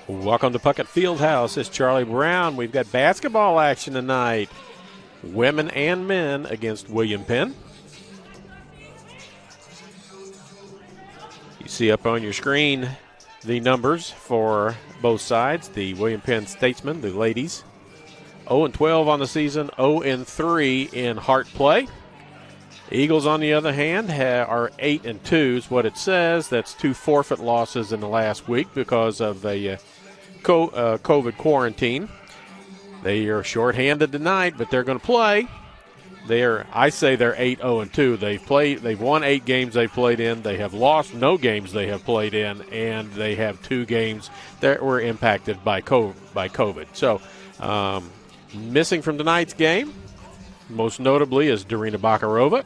Welcome to Puckett Fieldhouse. It's Charlie Brown. We've got basketball action tonight. Women and men against William Penn. You see up on your screen the numbers for both sides. The William Penn Statesmen, the ladies, 0-12 on the season, 0-3 in heart play. Eagles, on the other hand, are 8-2 is what it says. That's 2 forfeit losses in the last week because of the COVID quarantine. They are shorthanded tonight, but they're going to play. I say they're 8-0-2. They've won 8 games they've played in. They have lost no games they have played in, and they have 2 games that were impacted by COVID. So, missing from tonight's game, most notably, is Darina Bakarova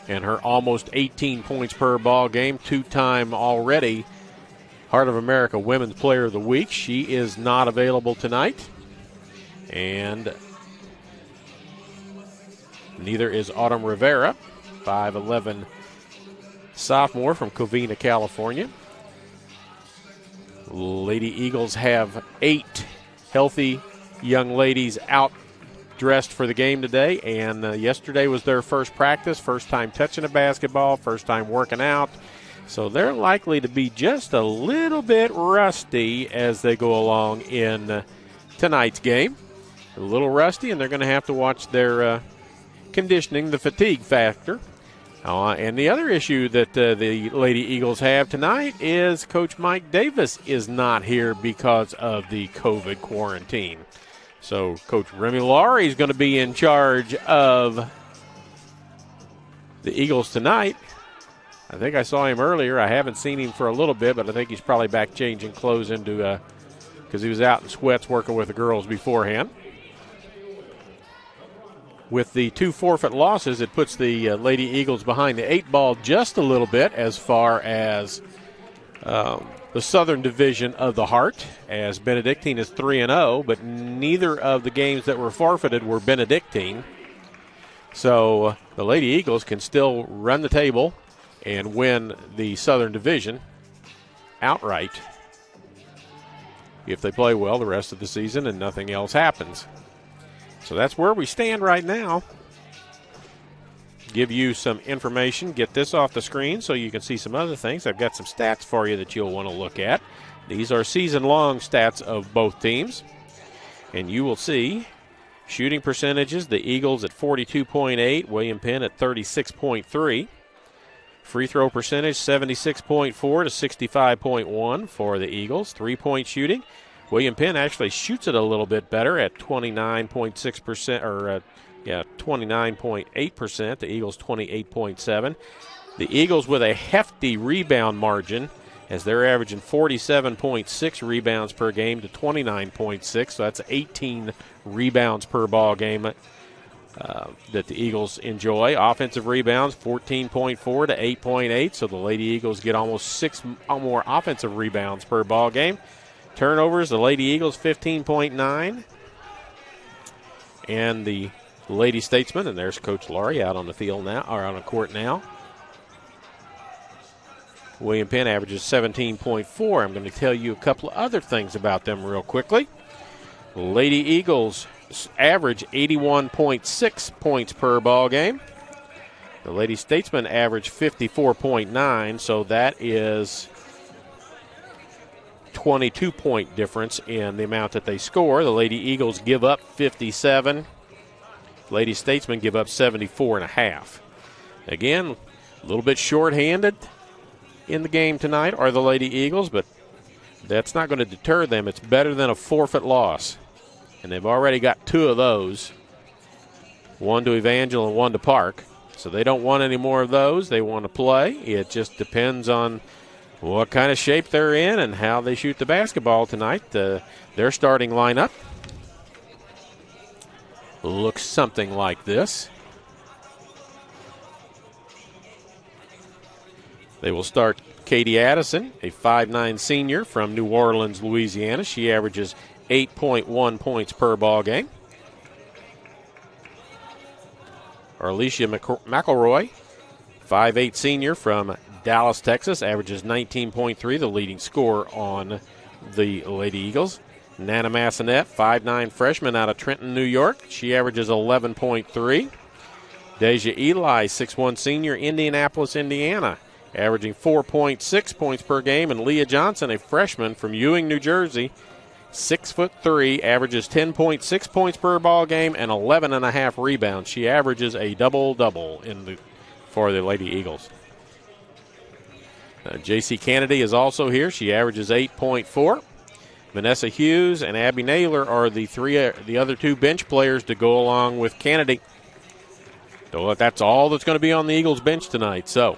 and her almost 18 points per ball game, 2-time already Heart of America Women's Player of the Week. She is not available tonight. And neither is Autumn Rivera, 5'11" sophomore from Covina, California. Lady Eagles have 8 healthy young ladies out dressed for the game today, and yesterday was their first practice, first time touching a basketball, first time working out. So they're likely to be just a little bit rusty as they go along in tonight's game. A little rusty, and they're going to have to watch their conditioning, the fatigue factor. And the other issue that the Lady Eagles have tonight is Coach Mike Davis is not here because of the COVID quarantine. So Coach Remy Laurie is going to be in charge of the Eagles tonight. I think I saw him earlier. I haven't seen him for a little bit, but I think he's probably back changing clothes because he was out in sweats working with the girls beforehand. With the 2 forfeit losses, it puts the Lady Eagles behind the 8 ball just a little bit as far as the Southern Division of the Heart, as Benedictine is 3-0, but neither of the games that were forfeited were Benedictine. So the Lady Eagles can still run the table and win the Southern Division outright if they play well the rest of the season and nothing else happens. So that's where we stand right now. Give you some information, get this off the screen so you can see some other things. I've got some stats for you that you'll want to look at. These are season-long stats of both teams. And you will see shooting percentages, the Eagles at 42.8, William Penn at 36.3. Free throw percentage, 76.4 to 65.1 for the Eagles. Three-point shooting, William Penn actually shoots it a little bit better at 29.6%, or 29.8%. The Eagles 28.7%. The Eagles with a hefty rebound margin, as they're averaging 47.6 rebounds per game to 29.6. So that's 18 rebounds per ball game that the Eagles enjoy. Offensive rebounds, 14.4 to 8.8. So the Lady Eagles get almost 6 more offensive rebounds per ball game. Turnovers, the Lady Eagles 15.9. And the Lady Statesmen, and there's Coach Laurie out on the field now, or on the court now. William Penn averages 17.4. I'm going to tell you a couple of other things about them real quickly. Lady Eagles average 81.6 points per ball game. The Lady Statesmen average 54.9, so that is 22-point difference in the amount that they score. The Lady Eagles give up 57. Lady Statesmen give up 74.5. Again, a little bit shorthanded in the game tonight are the Lady Eagles, but that's not going to deter them. It's better than a forfeit loss. And they've already got 2 of those, one to Evangel and one to Park. So they don't want any more of those. They want to play. It just depends on what kind of shape they're in and how they shoot the basketball tonight. Their starting lineup looks something like this. They will start Katie Addison, a 5'9" senior from New Orleans, Louisiana. She averages 8.1 points per ball game. Arlesia McElroy, 5'8" senior from Dallas, Texas, averages 19.3, the leading scorer on the Lady Eagles. Nana Massanet, 5'9" freshman out of Trenton, New York. She averages 11.3. Deja Eli, 6'1" senior, Indianapolis, Indiana, averaging 4.6 points per game. And Leah Johnson, a freshman from Ewing, New Jersey, 6'3", averages 10.6 points per ball game and 11.5 rebounds. She averages a double-double for the Lady Eagles. J.C. Kennedy is also here. She averages 8.4. Vanessa Hughes and Abby Naylor are the other two bench players to go along with Kennedy. So that's all that's going to be on the Eagles bench tonight. So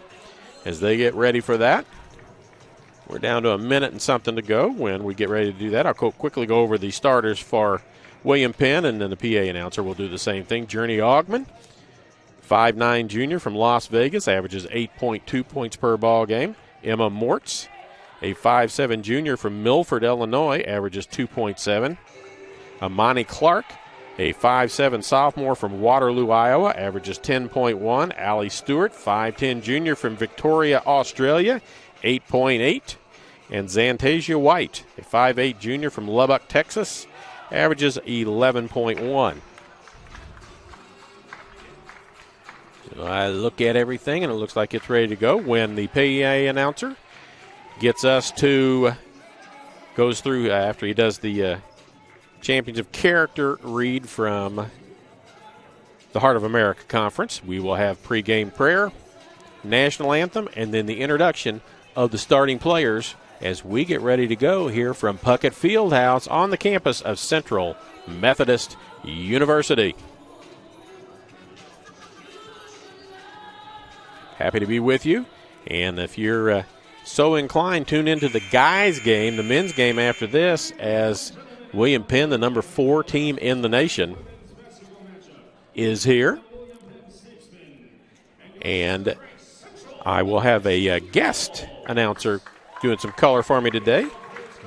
as they get ready for that, we're down to a minute and something to go. When we get ready to do that, I'll quickly go over the starters for William Penn, and then the PA announcer will do the same thing. Journey Augman, 5'9" junior from Las Vegas, averages 8.2 points per ball game. Emma Mortz, a 5'7" junior from Milford, Illinois, averages 2.7. Amani Clark, a 5'7" sophomore from Waterloo, Iowa, averages 10.1. Allie Stewart, 5'10" junior from Victoria, Australia, 8.8. And Zantasia White, a 5'8" junior from Lubbock, Texas, averages 11.1. I look at everything, and it looks like it's ready to go when the PA announcer goes through after he does the Champions of Character read from the Heart of America Conference. We will have pregame prayer, national anthem, and then the introduction of the starting players as we get ready to go here from Puckett Fieldhouse on the campus of Central Methodist University. Happy to be with you, and if you're so inclined, tune into the guys' game, the men's game after this, as William Penn, the number 4 team in the nation, is here. And I will have a guest announcer doing some color for me today.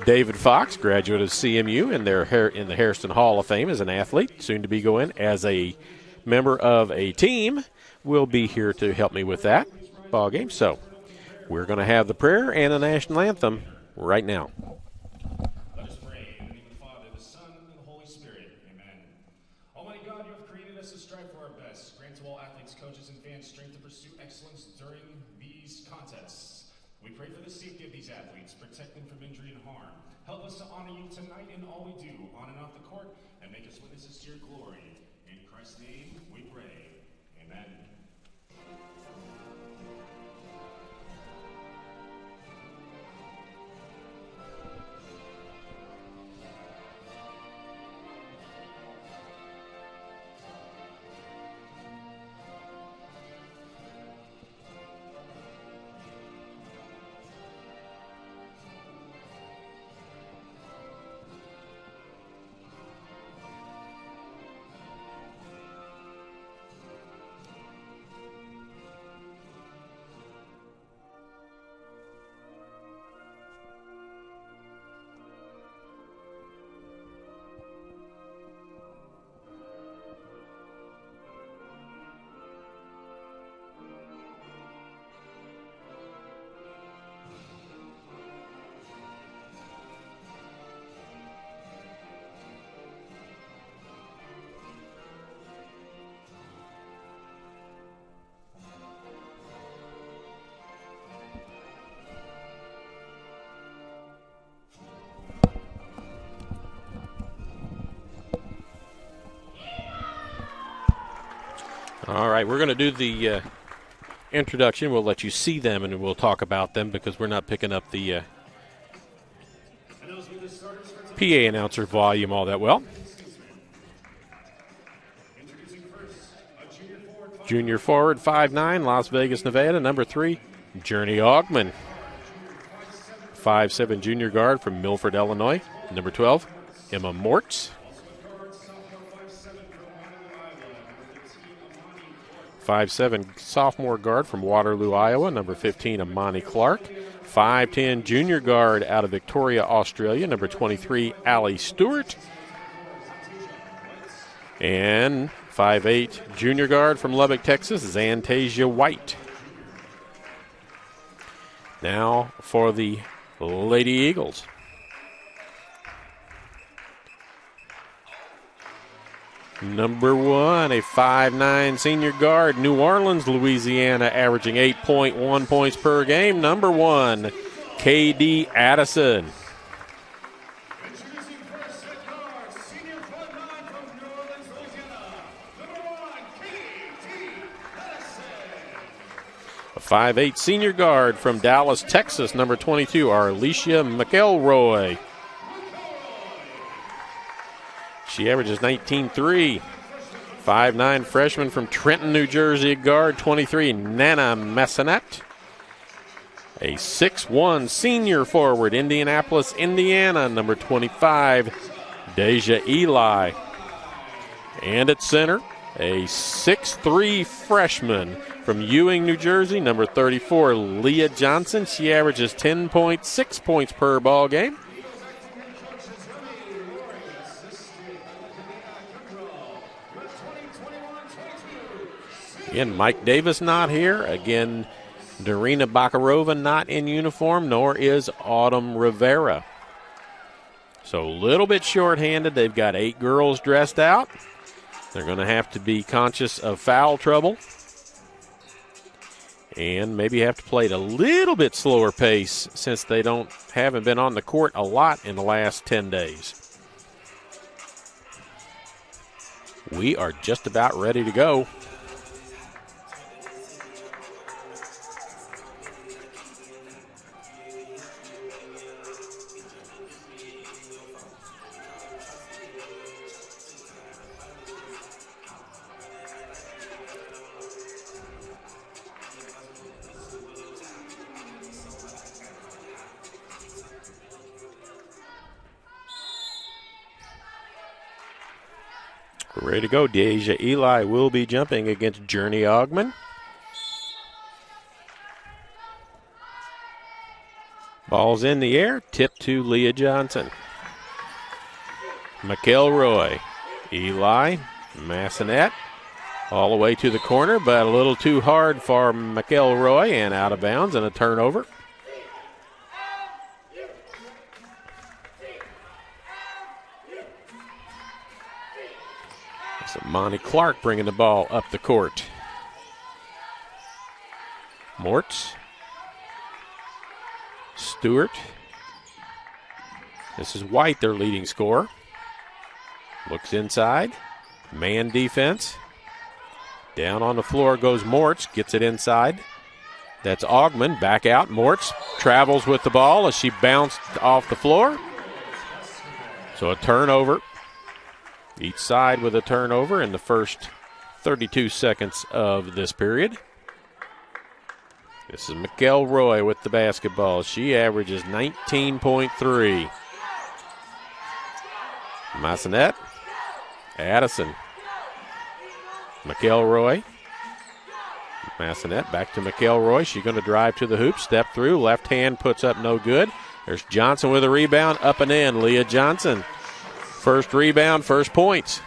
David Fox, graduate of CMU in the Hairston Hall of Fame as an athlete, soon to be going as a member of a team, will be here to help me with that ball game. So we're going to have the prayer and the national anthem right now. Let us pray. In the name of the Father, the Son, and the Holy Spirit. Amen. Almighty God, you have created us to strive for our best. Grant to all athletes, coaches, and fans strength to pursue excellence during these contests. We pray for the safety of these athletes, protect them from injury and harm. Help us to honor you tonight in all we do, on and off the court, and make us witnesses to your glory. In Christ's name we pray. Amen. All right, we're going to do the introduction. We'll let you see them, and we'll talk about them because we're not picking up the PA announcer volume all that well. Junior forward, 5'9", Las Vegas, Nevada, number 3, Journey Augman. 5'7" junior guard from Milford, Illinois, number 12, Emma Mortz. 5'7" sophomore guard from Waterloo, Iowa, number 15, Amani Clark. 5'10" junior guard out of Victoria, Australia, number 23, Allie Stewart. And 5'8" junior guard from Lubbock, Texas, Zantasia White. Now for the Lady Eagles. Number 1, a 5'9" senior guard, New Orleans, Louisiana, averaging 8.1 points per game. Number 1, K.D. Addison. Introducing first set guard, senior front line from New Orleans, Louisiana, number 1, K.D. Addison. A 5'8" senior guard from Dallas, Texas, number 22, Arlesia McElroy. She averages 19.3. 5'9" freshman from Trenton, New Jersey, guard 23, Nana Massanet. A 6'1" senior forward, Indianapolis, Indiana, number 25, Deja Eli. And at center, a 6'3" freshman from Ewing, New Jersey, number 34, Leah Johnson. She averages 10.6 points per ball game. Again, Mike Davis not here. Again, Darina Bakarova not in uniform, nor is Autumn Rivera. So a little bit shorthanded. They've got 8 girls dressed out. They're going to have to be conscious of foul trouble and maybe have to play at a little bit slower pace since they haven't been on the court a lot in the last 10 days. We are just about ready to go. Ready to go. Deja Eli will be jumping against Journey Ogman. Ball's in the air. Tip to Leah Johnson. McElroy. Eli. Massanet. All the way to the corner, but a little too hard for McElroy and out of bounds and a turnover. So Monty Clark bringing the ball up the court. Mortz. Stewart. This is White, their leading scorer. Looks inside. Man defense. Down on the floor goes Mortz. Gets it inside. That's Ogman. Back out. Mortz travels with the ball as she bounced off the floor. So a turnover. Each side with a turnover in the first 32 seconds of this period. This is McElroy with the basketball. She averages 19.3. Massanet. Addison. McElroy. Massanet back to McElroy. She's going to drive to the hoop, step through, left hand puts up no good. There's Johnson with a rebound, up and in. Leah Johnson. First rebound, first points.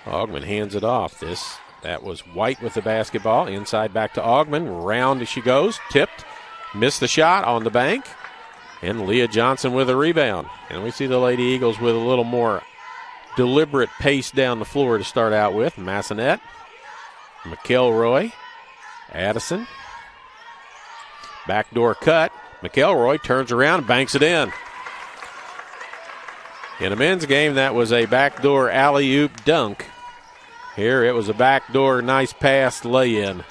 Ogman hands it off. That was White with the basketball. Inside back to Ogman. Round as she goes. Tipped. Missed the shot on the bank. And Leah Johnson with a rebound. And we see the Lady Eagles with a little more deliberate pace down the floor to start out with. Massanet. McElroy. Addison. Backdoor cut. McElroy turns around, banks it in. In a men's game, that was a backdoor alley-oop dunk. Here it was a backdoor nice pass lay-in.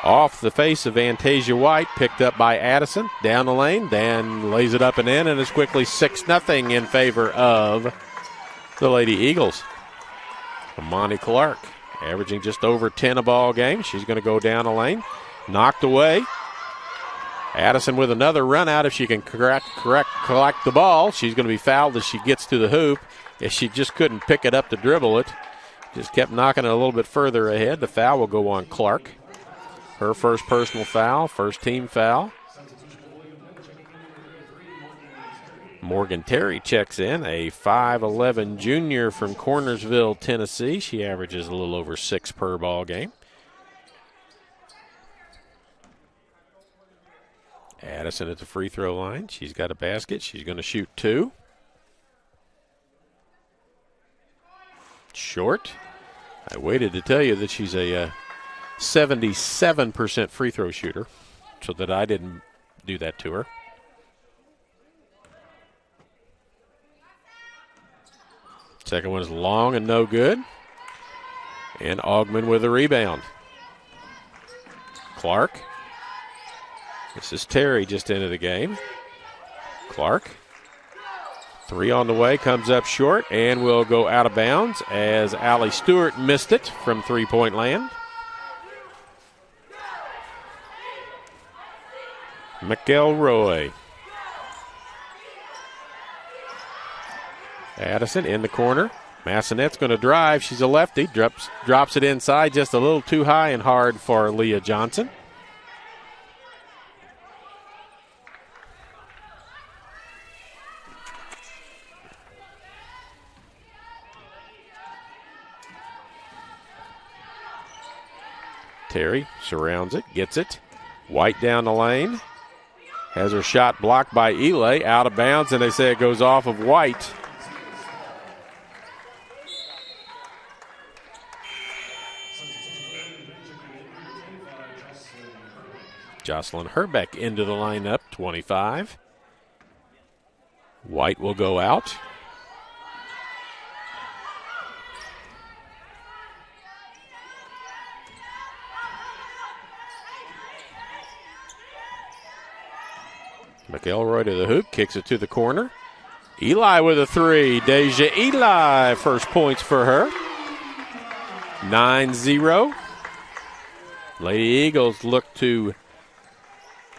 Off the face of Fantasia White, picked up by Addison. Down the lane, Dan lays it up and in, and it's quickly 6-0 in favor of the Lady Eagles. Monty Clark, averaging just over 10 a ball game. She's going to go down the lane. Knocked away. Addison with another run out. If she can collect the ball, she's going to be fouled as she gets to the hoop. If she just couldn't pick it up to dribble it, just kept knocking it a little bit further ahead. The foul will go on Clark. Her first personal foul, first team foul. Morgan Terry checks in, a 5'11 junior from Cornersville, Tennessee. She averages a little over 6 per ball game. Addison at the free throw line. She's got a basket. She's going to shoot 2. Short. I waited to tell you that she's a 77% free throw shooter, so that I didn't do that to her. Second one is long and no good. And Augman with a rebound. Clark. This is Terry just into the game. Clark. 3 on the way, comes up short, and will go out of bounds as Allie Stewart missed it from three-point land. McElroy. Addison in the corner. Massenet's going to drive. She's a lefty. Drops it inside just a little too high and hard for Leah Johnson. Terry surrounds it, gets it. White down the lane. Has her shot blocked by Ely. Out of bounds, and they say it goes off of White. Jocelyn Herbeck into the lineup, 25. White will go out. McElroy to the hoop, kicks it to the corner. Ely with a 3. Deja Ely, first points for her. 9-0. Lady Eagles look to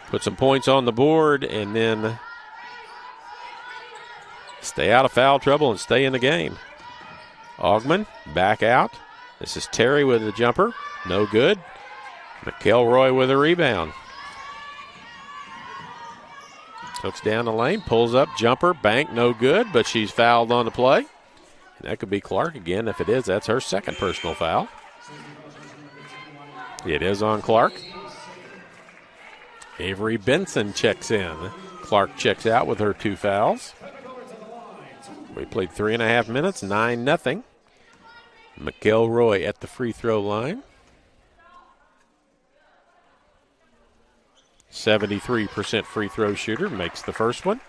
put some points on the board and then stay out of foul trouble and stay in the game. Augman back out. This is Terry with the jumper. No good. McElroy with a rebound. Hooks down the lane, pulls up, jumper, bank, no good, but she's fouled on the play. And that could be Clark again. If it is, that's her second personal foul. It is on Clark. Avery Benson checks in. Clark checks out with her 2 fouls. We played 3.5 minutes, 9-0. McElroy at the free throw line. 73% free throw shooter, makes the first one.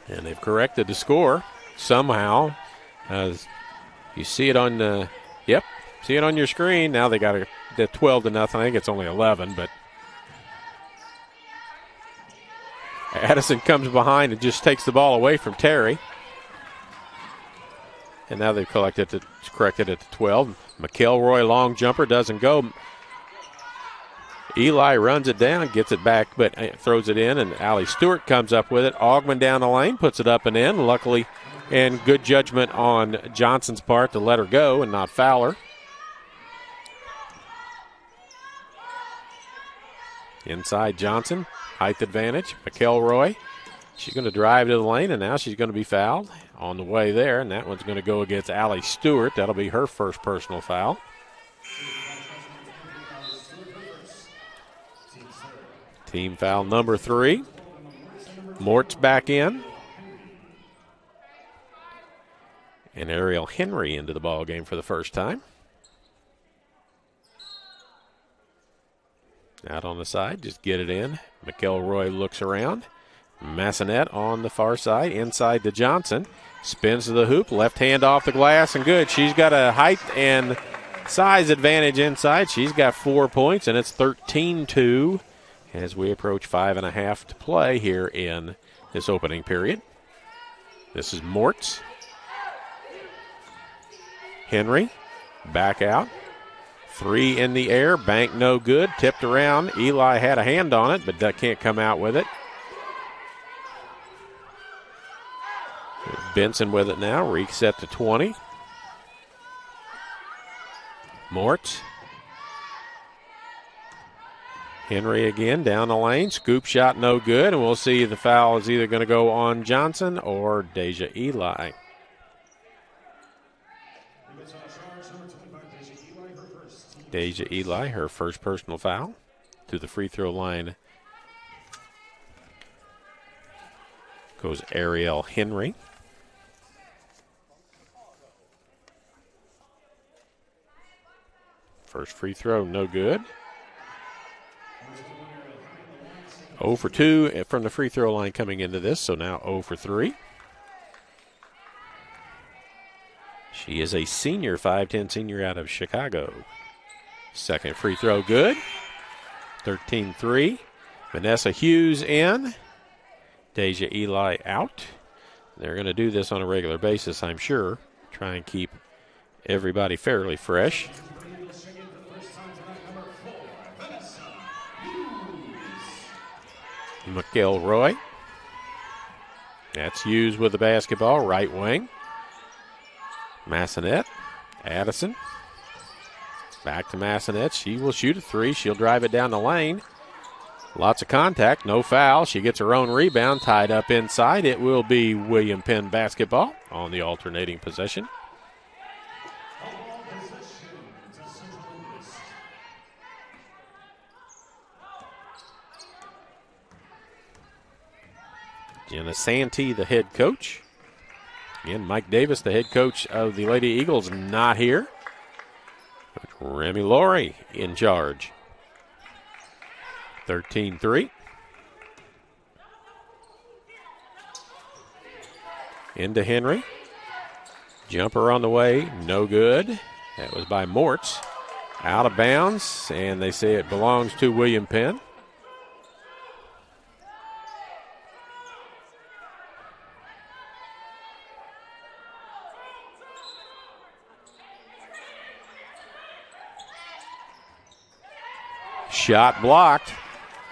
And they've corrected the score somehow. You see it on the, see it on your screen. Now they got a 12-0. I think it's only 11, but Addison comes behind and just takes the ball away from Terry. And now they've corrected it at the 12. McElroy, long jumper, doesn't go. Ely runs it down, gets it back, but throws it in, and Allie Stewart comes up with it. Augman down the lane, puts it up and in. Luckily, and good judgment on Johnson's part to let her go and not foul her. Inside Johnson, height advantage. McElroy, she's going to drive to the lane, and now she's going to be fouled on the way there, and that one's going to go against Allie Stewart. That'll be her first personal foul. Team foul number 3. Mort's back in. And Ariel Henry into the ball game for the first time. Out on the side, just get it in. McElroy looks around. Massenet on the far side, inside to Johnson. Spins to the hoop, left hand off the glass, and good. She's got a height and size advantage inside. She's got 4 points, and it's 13-2 as we approach 5.5 to play here in this opening period. This is Mortz. Henry, back out. 3 in the air, bank no good, tipped around. Ely had a hand on it, but that can't come out with it. Benson with it now, reset to 20. Mortz. Henry again down the lane. Scoop shot no good, and we'll see the foul is either going to go on Johnson or Deja Eli. Deja Eli, her first personal foul. To the free throw line goes Ariel Henry. First free throw, no good. 0 for 2 from the free throw line coming into this, so now 0 for 3. She is a senior, 5'10 senior out of Chicago. Second free throw, good. 13-3. Vanessa Hughes in. Deja Eli out. They're going to do this on a regular basis, I'm sure. Try and keep everybody fairly fresh. McElroy. That's Hughes with the basketball, right wing. Massanet. Addison. Back to Massanet. She will shoot a three. She'll drive it down the lane. Lots of contact, no foul. She gets her own rebound, tied up inside. It will be William Penn basketball on the alternating possession. Jenna Santee, the head coach. Again, Mike Davis, the head coach of the Lady Eagles, not here. But Remy Laurie in charge. 13-3. Into Henry. Jumper on the way, no good. That was by Mortz. Out of bounds, and they say it belongs to William Penn. Shot blocked,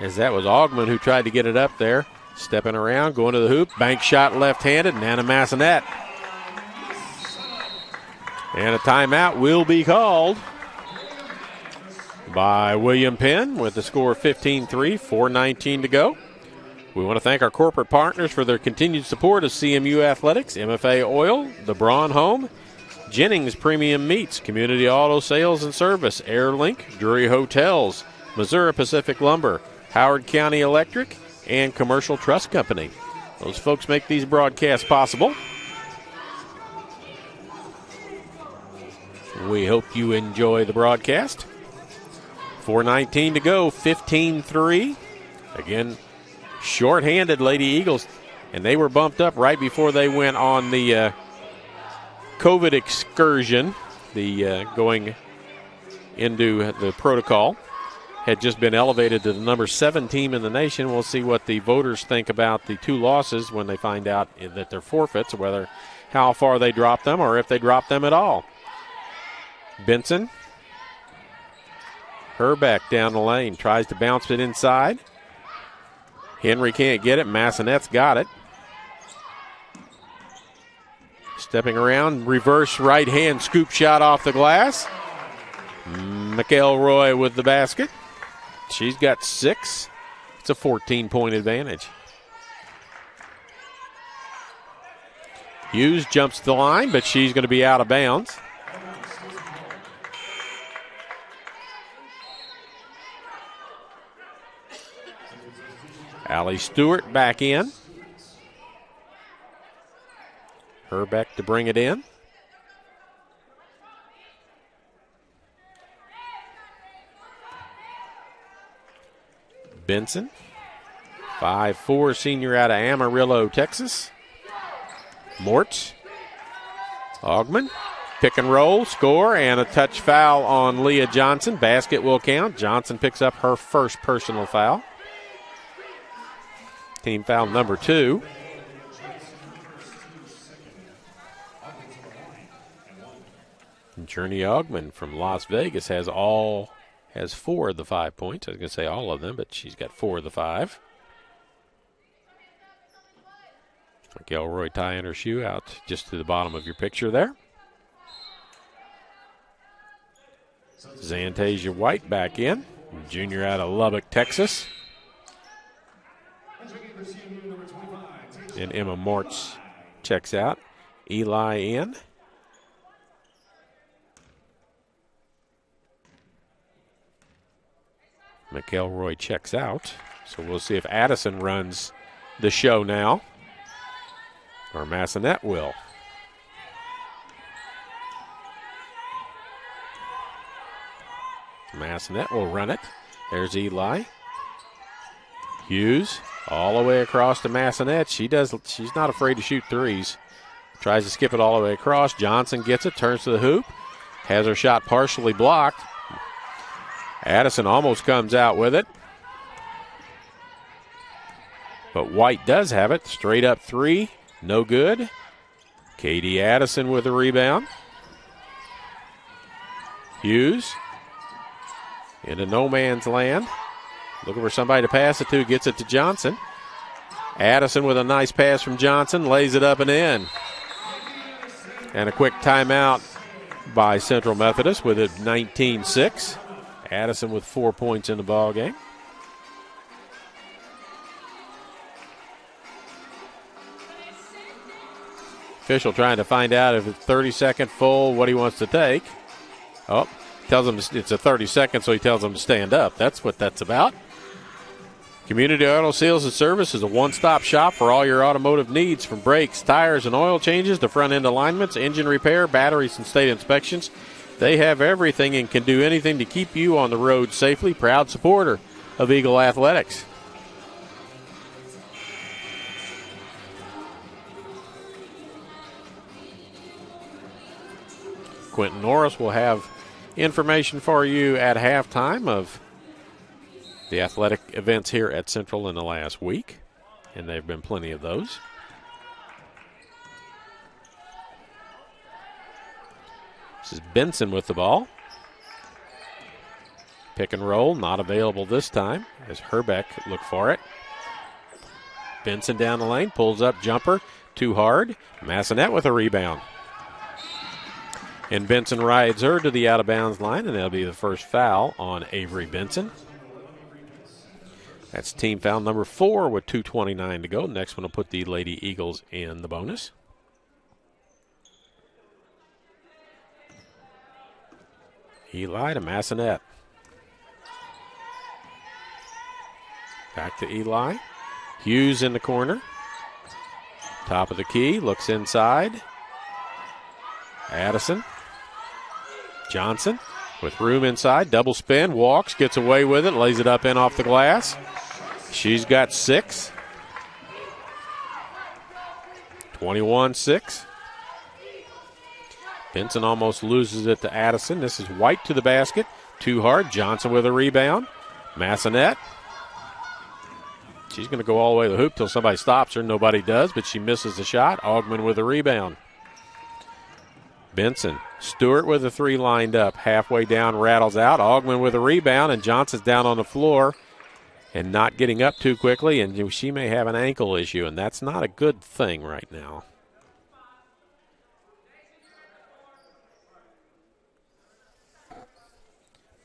as that was Augman who tried to get it up there. Stepping around, going to the hoop. Bank shot left-handed, Nana Massanet. And a timeout will be called by William Penn with the score 15-3, 4:19 to go. We want to thank our corporate partners for their continued support of CMU Athletics, MFA Oil, the Braun Home, Jennings Premium Meats, Community Auto Sales and Service, Airlink, Drury Hotels, Missouri Pacific Lumber, Howard County Electric, and Commercial Trust Company. Those folks make these broadcasts possible. We hope you enjoy the broadcast. 4:19 to go, 15-3. Again, short-handed Lady Eagles, and they were bumped up right before they went on the COVID excursion, the going into the protocol. Had just been elevated to the number 7 team in the nation. We'll see what the voters think about the 2 losses when they find out that they're forfeits, whether how far they drop them or if they drop them at all. Benson. Herbeck down the lane. Tries to bounce it inside. Henry can't get it. Massanet's got it. Stepping around. Reverse right hand scoop shot off the glass. McElroy with the basket. She's got 6. It's a 14-point advantage. Hughes jumps the line, but she's going to be out of bounds. Allie Stewart back in. Herbeck to bring it in. Benson, 5'4", senior out of Amarillo, Texas. Mortz, Augman, pick and roll, score, and a touch foul on Leah Johnson. Basket will count. Johnson picks up her first personal foul. Team foul number 2. Journey Augman from Las Vegas has 4 of the 5 points. I was going to say all of them, but she's got 4 of the 5. McElroy tying her shoe out just to the bottom of your picture there. Zantasia White back in. Junior out of Lubbock, Texas. And Emma Mortz checks out. Eli in. McElroy checks out. So we'll see if Addison runs the show now, or Massanet will. Massanet will run it. There's Eli. Hughes all the way across to Massanet. She's not afraid to shoot threes. Tries to skip it all the way across. Johnson gets it, turns to the hoop. Has her shot partially blocked. Addison almost comes out with it. But White does have it. Straight up three. No good. Katie Addison with a rebound. Hughes into no man's land. Looking for somebody to pass it to. Gets it to Johnson. Addison with a nice pass from Johnson. Lays it up and in. And a quick timeout by Central Methodist with it 19-6. Addison with 4 points in the ball game. Official trying to find out if it's 30-second full, what he wants to take. Oh, tells him it's a 30-second, so he tells him to stand up. That's what that's about. Community Auto Sales and Service is a one-stop shop for all your automotive needs, from brakes, tires, and oil changes to front-end alignments, engine repair, batteries, and state inspections. They have everything and can do anything to keep you on the road safely. Proud supporter of Eagle Athletics. Quentin Norris will have information for you at halftime of the athletic events here at Central in the last week, and there have been plenty of those. This is Benson with the ball. Pick and roll, not available this time as Herbeck look for it. Benson down the lane, pulls up, jumper, too hard. Massanet with a rebound. And Benson rides her to the out-of-bounds line, and that'll be the first foul on Avery Benson. That's team foul number 4 with 2:29 to go. Next one will put the Lady Eagles in the bonus. Eli to Massanet. Back to Eli. Hughes in the corner. Top of the key, looks inside. Addison. Johnson with room inside, double spin, walks, gets away with it, lays it up in off the glass. She's got 6. 21-6. Benson almost loses it to Addison. This is White to the basket. Too hard. Johnson with a rebound. Massanet. She's going to go all the way to the hoop till somebody stops her. Nobody does, but she misses the shot. Augman with a rebound. Benson. Stewart with a 3 lined up. Halfway down, rattles out. Augman with a rebound, and Johnson's down on the floor and not getting up too quickly, and she may have an ankle issue, and that's not a good thing right now.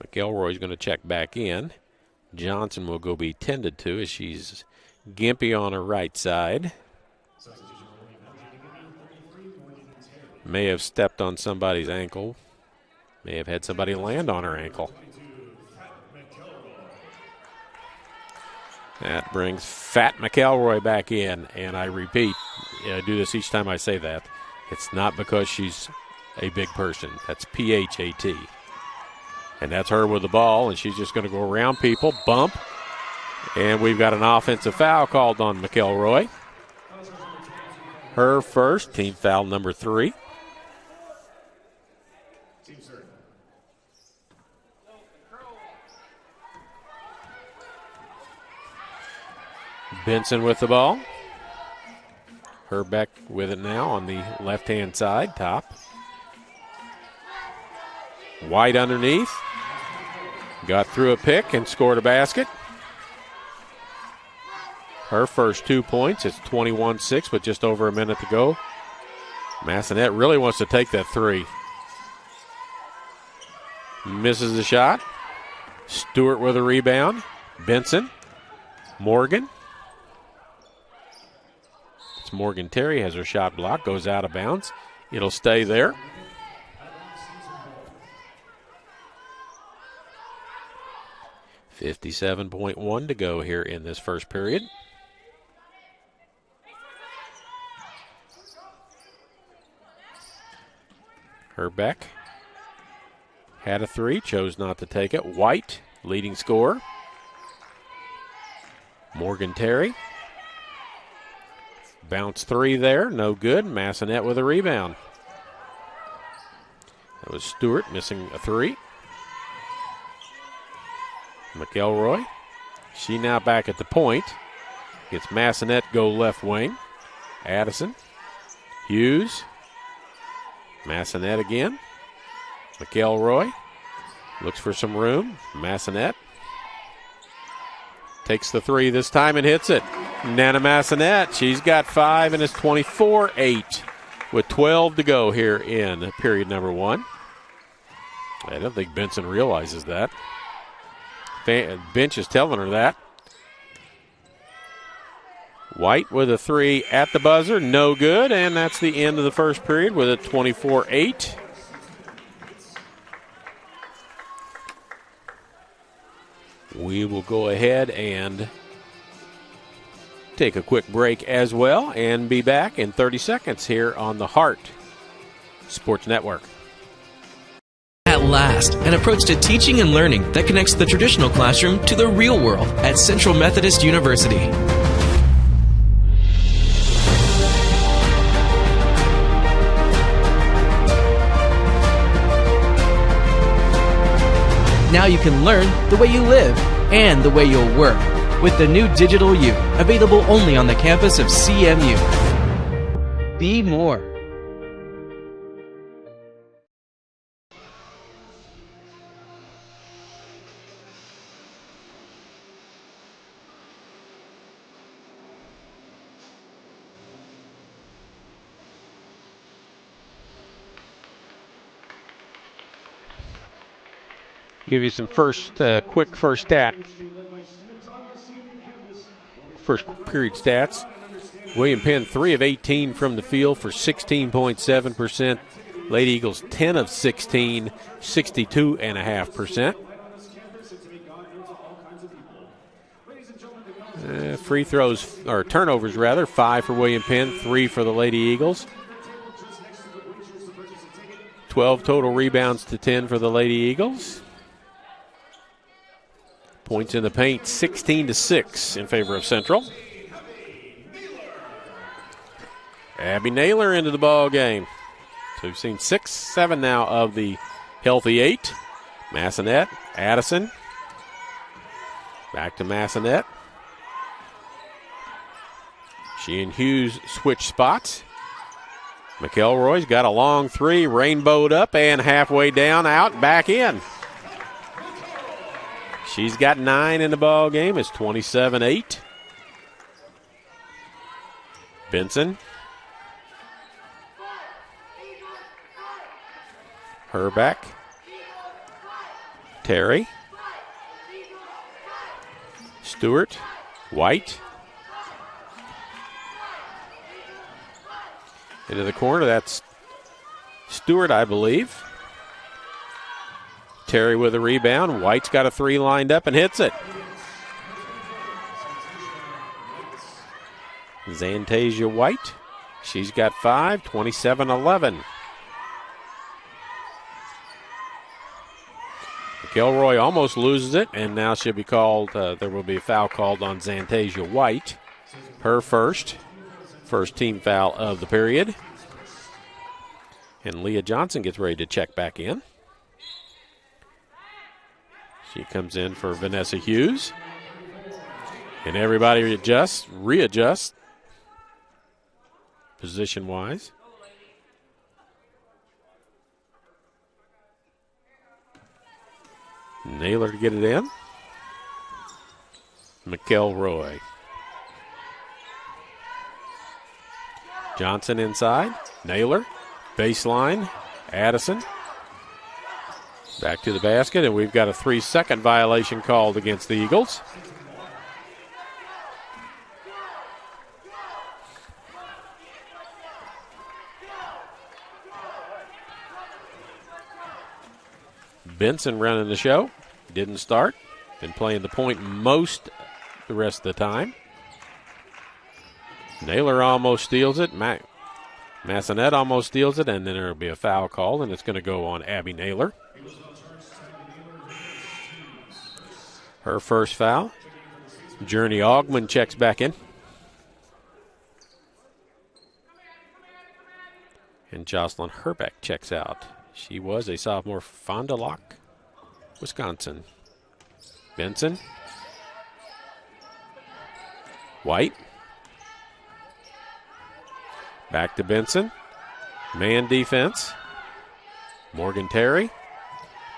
McElroy's going to check back in. Johnson will go be tended to as she's gimpy on her right side. May have stepped on somebody's ankle. May have had somebody land on her ankle. That brings Fat McElroy back in. And I repeat, I do this each time I say that. It's not because she's a big person. That's P-H-A-T. And that's her with the ball, and she's just going to go around people, bump. And we've got an offensive foul called on McElroy. Her first, team foul number 3. Benson with the ball. Herbeck with it now on the left-hand side, top. White underneath. Got through a pick and scored a basket. Her first 2 points. It's 21-6 with just over a minute to go. Massanet really wants to take that 3. Misses the shot. Stewart with a rebound. Benson. Morgan. It's Morgan Terry has her shot blocked. Goes out of bounds. It'll stay there. .1 to go here in this first period. Herbeck had a three, chose not to take it. White, leading scorer. Morgan Terry. Bounce three there, no good. Massanet with a rebound. That was Stewart missing a three. McElroy. She now back at the point. Gets Massanet go left wing. Addison. Hughes. Massanet again. McElroy looks for some room. Massanet takes the three this time and hits it. Nana Massanet, she's got 5 and it's 24-8 with 12 to go here in period number 1. I don't think Benson realizes that. Bench is telling her that. White with a three at the buzzer, no good, and that's the end of the first period with a 24-8. We will go ahead and take a quick break as well and be back in 30 seconds here on the Heart Sports Network. At last, an approach to teaching and learning that connects the traditional classroom to the real world at Central Methodist University. Now you can learn the way you live and the way you'll work with the new Digital U, available only on the campus of CMU. Be more. Give you some quick first stat. First period stats. William Penn 3 of 18 from the field for 16.7%. Lady Eagles 10 of 16, 62.5%. Free throws, or turnovers rather, 5 for William Penn, 3 for the Lady Eagles. 12 total rebounds to 10 for the Lady Eagles. Points in the paint, 16-6 in favor of Central. Abby Naylor into the ball game. So we've seen 6-7 now of the healthy 8. Massanet, Addison. Back to Massanet. She and Hughes switch spots. McElroy's got a long three, rainbowed up and halfway down, out, back in. She's got 9 in the ball game. It's 27-8. Benson. Herbeck. Terry. Stewart. White. Into the corner. That's Stewart, I believe. Terry with a rebound. White's got a three lined up and hits it. Zantasia White. She's got 5, 27-11. McElroy almost loses it, and now she'll be called, there will be a foul called on Zantasia White. Her first team foul of the period. And Leah Johnson gets ready to check back in. She comes in for Vanessa Hughes. And everybody readjusts position-wise. Naylor to get it in. McElroy. Johnson inside. Naylor. Baseline. Addison. Back to the basket, and we've got a 3-second violation called against the Eagles. Benson running the show. Didn't start. Been playing the point most the rest of the time. Naylor almost steals it. Massonet almost steals it, and then there will be a foul call, and it's going to go on Abby Naylor. Her first foul. Journey Augman checks back in. And Jocelyn Herbeck checks out. She was a sophomore for Fond du Lac, Wisconsin. Benson. White. Back to Benson. Man defense. Morgan Terry.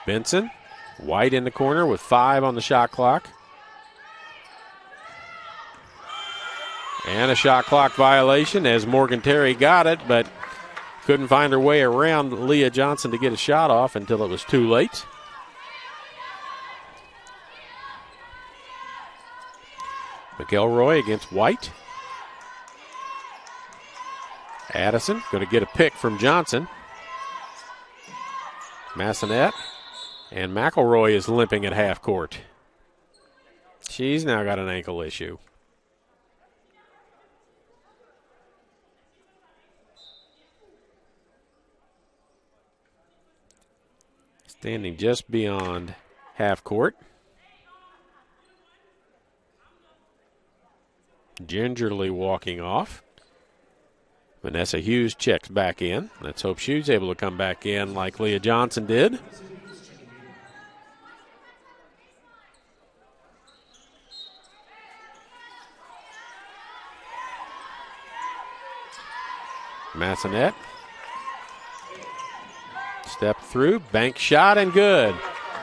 Benson. White in the corner with 5 on the shot clock. And a shot clock violation as Morgan Terry got it, but couldn't find her way around Leah Johnson to get a shot off until it was too late. McElroy against White. Addison going to get a pick from Johnson. Massonet. And McElroy is limping at half court. She's now got an ankle issue. Standing just beyond half court. Gingerly walking off. Vanessa Hughes checks back in. Let's hope she's able to come back in like Leah Johnson did. Massonet. Step through, bank shot, and good.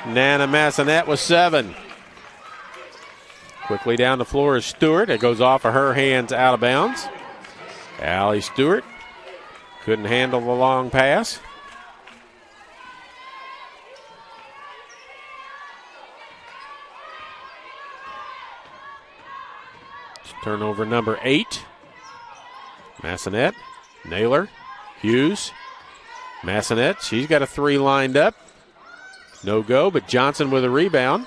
Nana Massonet with 7. Quickly down the floor is Stewart. It goes off of her hands out of bounds. Allie Stewart couldn't handle the long pass. Turnover number 8. Massonet. Naylor, Hughes, Massonet. She's got a 3 lined up. No go, but Johnson with a rebound.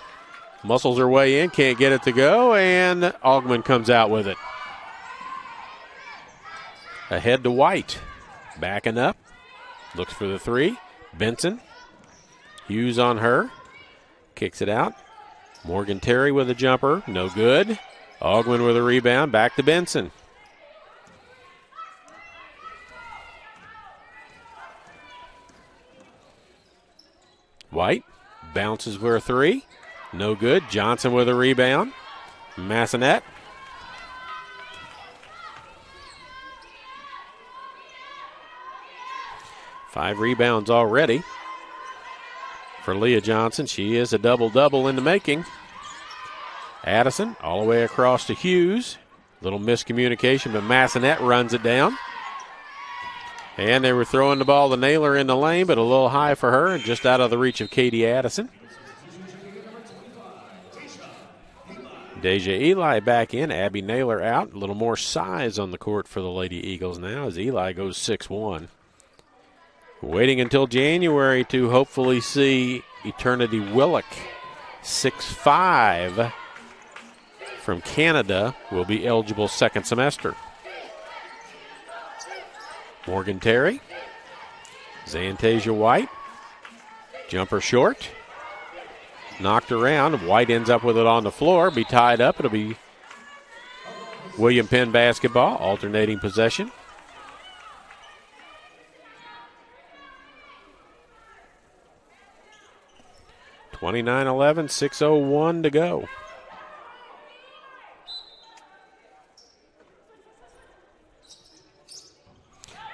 Muscles her way in, can't get it to go, and Augman comes out with it. Ahead to White. Backing up. Looks for the 3. Benson. Hughes on her. Kicks it out. Morgan Terry with a jumper. No good. Augman with a rebound. Back to Benson. White bounces for a 3. No good. Johnson with a rebound. Massonet. Five rebounds already for Leah Johnson. She is a double-double in the making. Addison all the way across to Hughes. Little miscommunication, but Massonet runs it down. And they were throwing the ball to Naylor in the lane, but a little high for her and just out of the reach of Katie Addison. Deja Eli back in. Abby Naylor out. A little more size on the court for the Lady Eagles now as Eli goes 6'1". Waiting until January to hopefully see Eternity Willock, 6'5", from Canada, will be eligible second semester. Morgan Terry. Zantasia White. Jumper short. Knocked around. White ends up with it on the floor. Be tied up. It'll be William Penn basketball. Alternating possession. (29-11), 6:01 to go.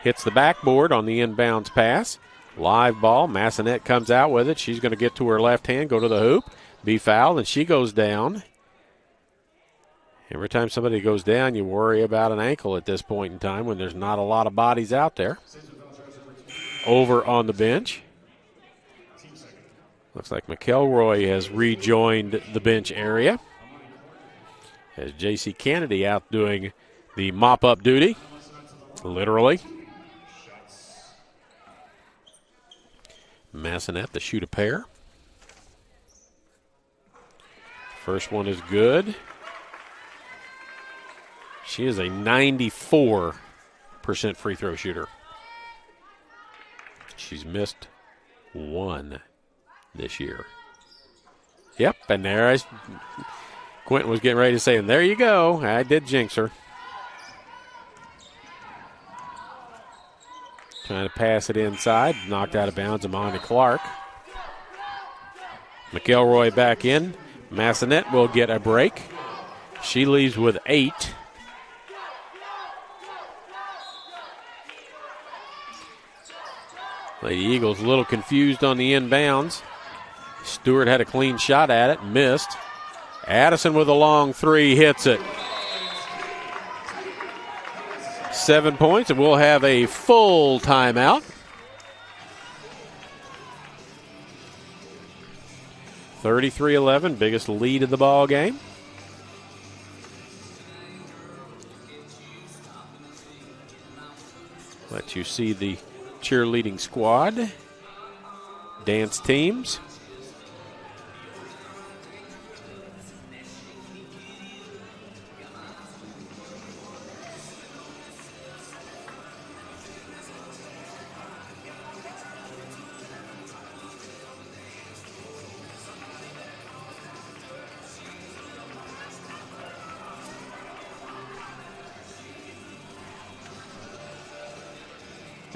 Hits the backboard on the inbounds pass. Live ball. Massonet comes out with it. She's going to get to her left hand, go to the hoop, be fouled, and she goes down. Every time somebody goes down, you worry about an ankle at this point in time when there's not a lot of bodies out there. Over on the bench. Looks like McElroy has rejoined the bench area as J.C. Kennedy out doing the mop-up duty, literally. Massonet to shoot a pair. First one is good. She is a 94% free throw shooter. She's missed one this year. Yep, and there Quentin was getting ready to say, and there you go. I did jinx her. Trying to pass it inside. Knocked out of bounds, Amani Clark. McElroy back in. Massonet will get a break. She leaves with 8. Lady Eagles a little confused on the inbounds. Stewart had a clean shot at it, missed. Addison with a long 3, hits it. 7 points, and we'll have a full timeout. (33-11), biggest lead of the ball game. Let you see the cheerleading squad, dance teams.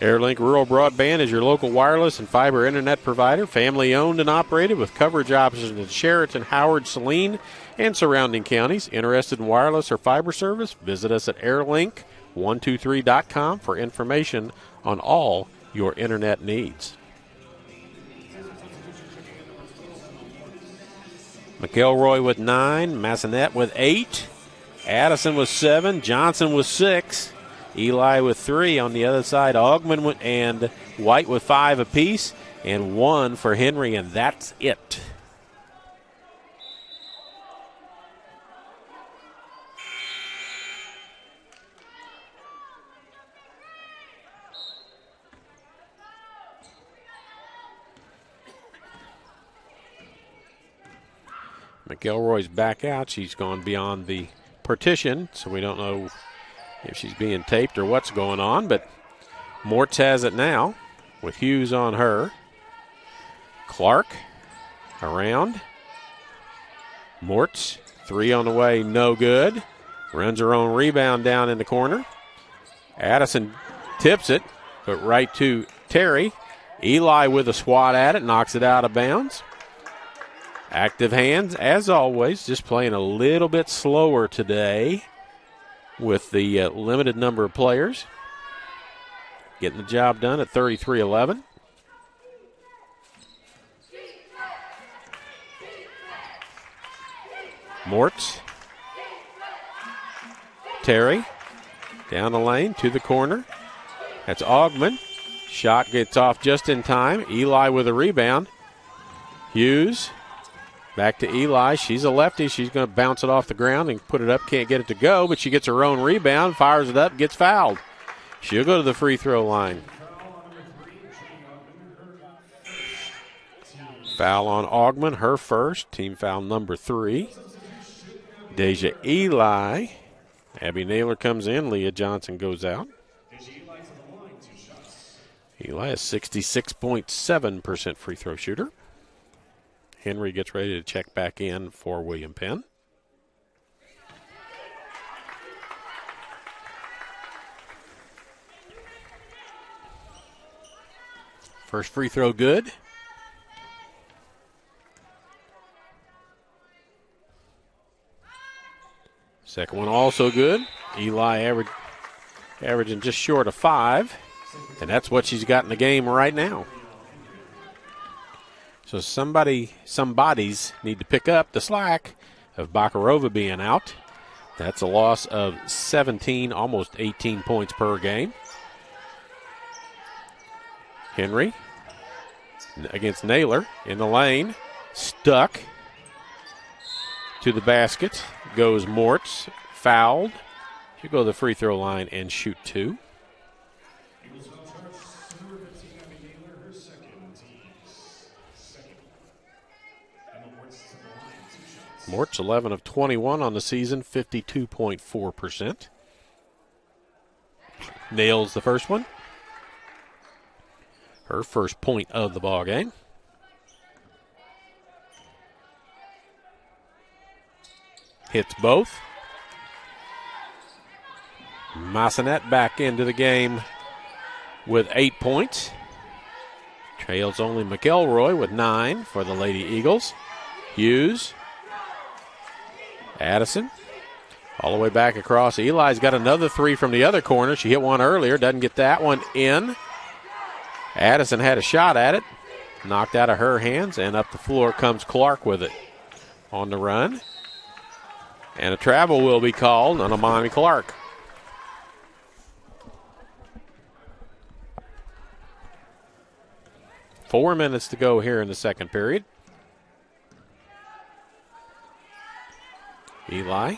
Airlink Rural Broadband is your local wireless and fiber internet provider, family owned and operated with coverage options in Sheraton, Howard, Saline, and surrounding counties. Interested in wireless or fiber service? Visit us at airlink123.com for information on all your internet needs. McElroy with 9, Massonet with 8, Addison with 7, Johnson with 6. Eli with 3 on the other side. Augman and White with 5 apiece, and 1 for Henry, and that's it. McElroy's back out. She's gone beyond the partition, so we don't know if she's being taped or what's going on, but Mortz has it now with Hughes on her. Clark around. Mortz, 3 on the way, no good. Runs her own rebound down in the corner. Addison tips it, but right to Terry. Eli with a swat at it, knocks it out of bounds. Active hands, as always, just playing a little bit slower today with the limited number of players. Getting the job done at 33-11. Mortz. Terry. Down the lane to the corner. That's Augman. Shot gets off just in time. Eli with a rebound. Hughes. Back to Eli. She's a lefty. She's going to bounce it off the ground and put it up. Can't get it to go, but she gets her own rebound, fires it up, gets fouled. She'll go to the free throw line. Foul on Augman, her first. Team foul number 3. Deja Eli. Abby Naylor comes in. Leah Johnson goes out. Eli is 66.7% free throw shooter. Henry gets ready to check back in for William Penn. First free throw good. Second one also good. Eli averaging just short of 5, and that's what she's got in the game right now. So somebody's need to pick up the slack of Bakarova being out. That's a loss of 17, almost 18 points per game. Henry against Naylor in the lane. Stuck to the basket. Goes Mortz. Fouled. She'll go to the free throw line and shoot 2. Mortz 11 of 21 on the season, 52.4%. Nails the first one. Her first point of the ball game. Hits both. Massanet back into the game with 8 points. Trails only McElroy with 9 for the Lady Eagles. Hughes. Addison. All the way back across. Eli's got another 3 from the other corner. She hit one earlier. Doesn't get that one in. Addison had a shot at it. Knocked out of her hands. And up the floor comes Clark with it. On the run. And a travel will be called on Amani Clark. Four minutes to go here in the second period. Eli.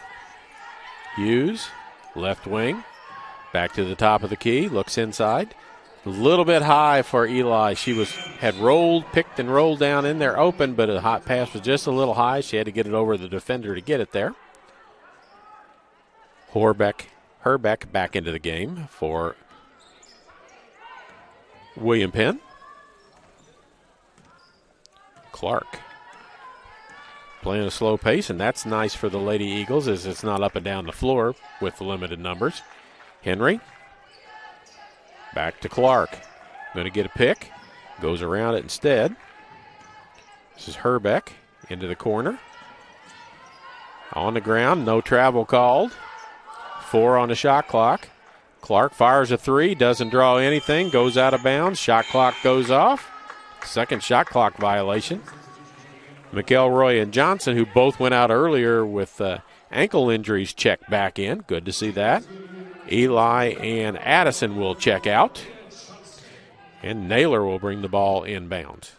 Hughes. Left wing. Back to the top of the key. Looks inside. A little bit high for Eli. She had picked and rolled down in there open, but a hot pass was just a little high. She had to get it over the defender to get it there. Herbeck back into the game for William Penn. Clark playing a slow pace, and that's nice for the Lady Eagles as it's not up and down the floor with the limited numbers. Henry. Back to Clark. Going to get a pick. Goes around it instead. This is Herbeck into the corner. On the ground, no travel called. 4 on the shot clock. Clark fires a 3, doesn't draw anything, goes out of bounds. Shot clock goes off. Second shot clock violation. McElroy and Johnson, who both went out earlier with ankle injuries, check back in. Good to see that. Eli and Addison will check out. And Naylor will bring the ball inbounds.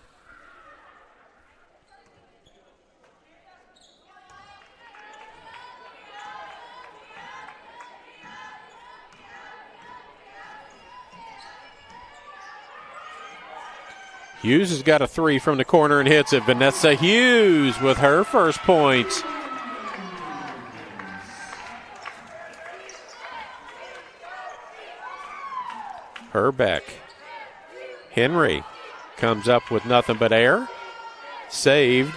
Hughes has got a 3 from the corner and hits it. Vanessa Hughes with her first point. Herbeck. Henry comes up with nothing but air. Saved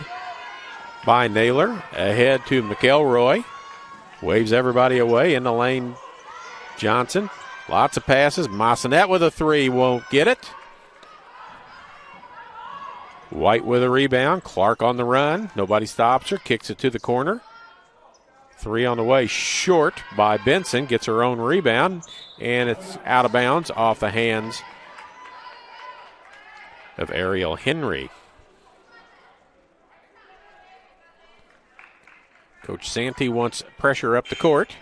by Naylor. Ahead to McElroy. Waves everybody away in the lane. Johnson. Lots of passes. Massanet with a 3. Won't get it. White with a rebound. Clark on the run. Nobody stops her. Kicks it to the corner. 3 on the way. Short by Benson. Gets her own rebound. And it's out of bounds off the hands of Ariel Henry. Coach Santee wants pressure up the court.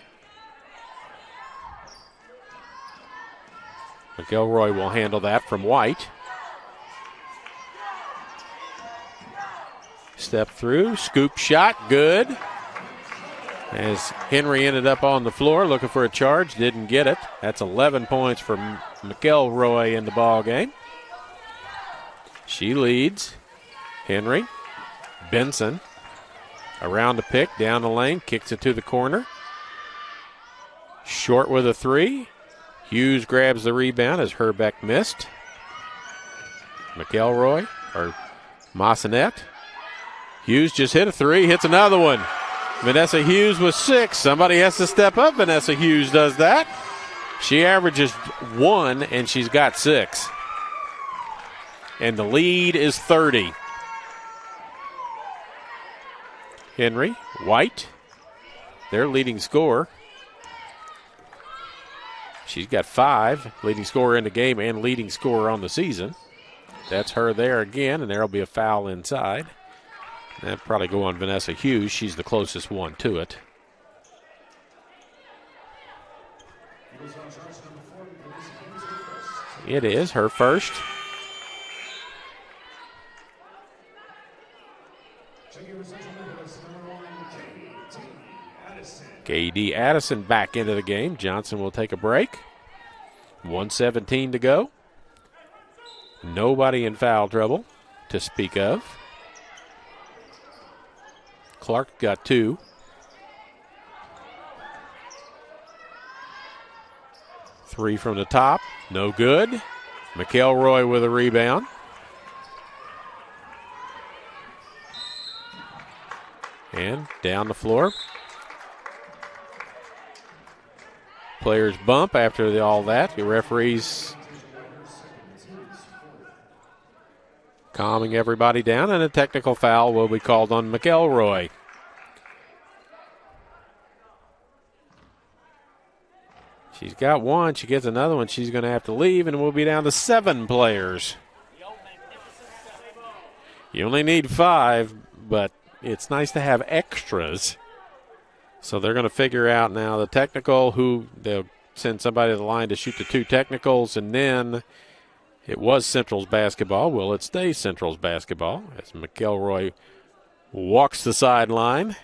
McElroy will handle that from White. Step through, scoop shot, good. As Henry ended up on the floor looking for a charge, didn't get it. That's 11 points for McElroy in the ball game. She leads. Henry, Benson, around the pick, down the lane, kicks it to the corner. Short with a 3. Hughes grabs the rebound as Herbeck missed. McElroy, or Massanet. Hughes just hit a 3, hits another one. Vanessa Hughes with 6. Somebody has to step up. Vanessa Hughes does that. She averages 1, and she's got 6. And the lead is 30. Henry, White, their leading scorer. She's got 5, leading scorer in the game and leading scorer on the season. That's her there again, and there will be a foul inside. That'll probably go on Vanessa Hughes. She's the closest one to it. It is her first. KD Addison back into the game. Johnson will take a break. 1:17 to go. Nobody in foul trouble to speak of. Clark got 2. Three from the top, no good. McElroy with a rebound. And down the floor. Players bump after all that. The referees calming everybody down, and a technical foul will be called on McElroy. She's got one. She gets another one. She's going to have to leave, and we'll be down to 7 players. You only need 5, but it's nice to have extras. So they're going to figure out now the technical, who they'll send somebody to the line to shoot the 2 technicals, and then it was Central's basketball. Will it stay Central's basketball as McElroy walks the sideline?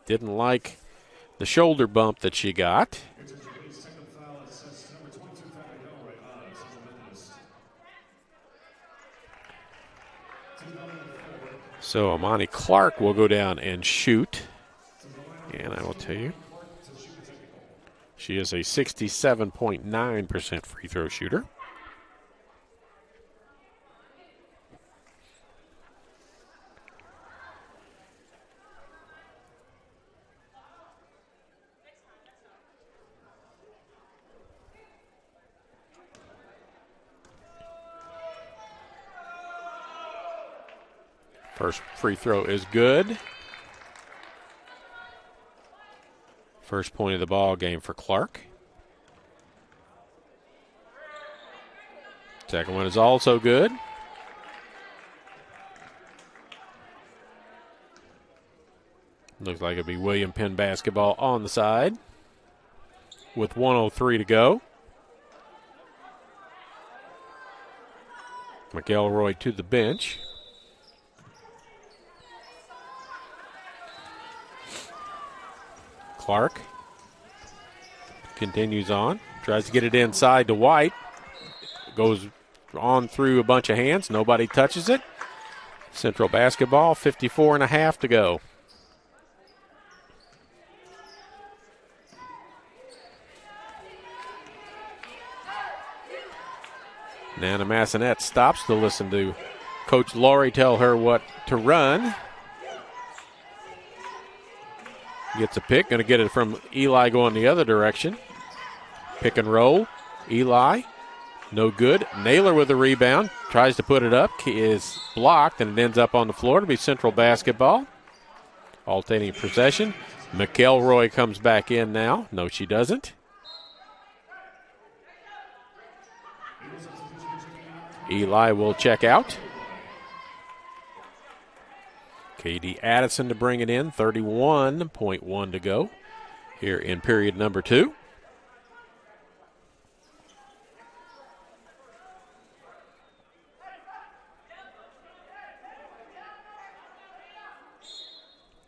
Didn't like the shoulder bump that she got. So Amani Clark will go down and shoot. And I will tell you, she is a 67.9% free throw shooter. First free throw is good. First point of the ball game for Clark. Second one is also good. Looks like it'll be William Penn basketball on the side with 1:03 to go. McElroy to the bench. Clark continues on, tries to get it inside to White. Goes on through a bunch of hands. Nobody touches it. Central basketball, 54.5 to go. Nana Massonet stops to listen to Coach Laurie tell her what to run. Gets a pick, going to get it from Eli going the other direction. Pick and roll. Eli, no good. Naylor with the rebound, tries to put it up, is blocked, and it ends up on the floor to be Central basketball. Alternating possession. McElroy comes back in now. No, she doesn't. Eli will check out. KD Addison to bring it in, 31.1 to go here in period number 2.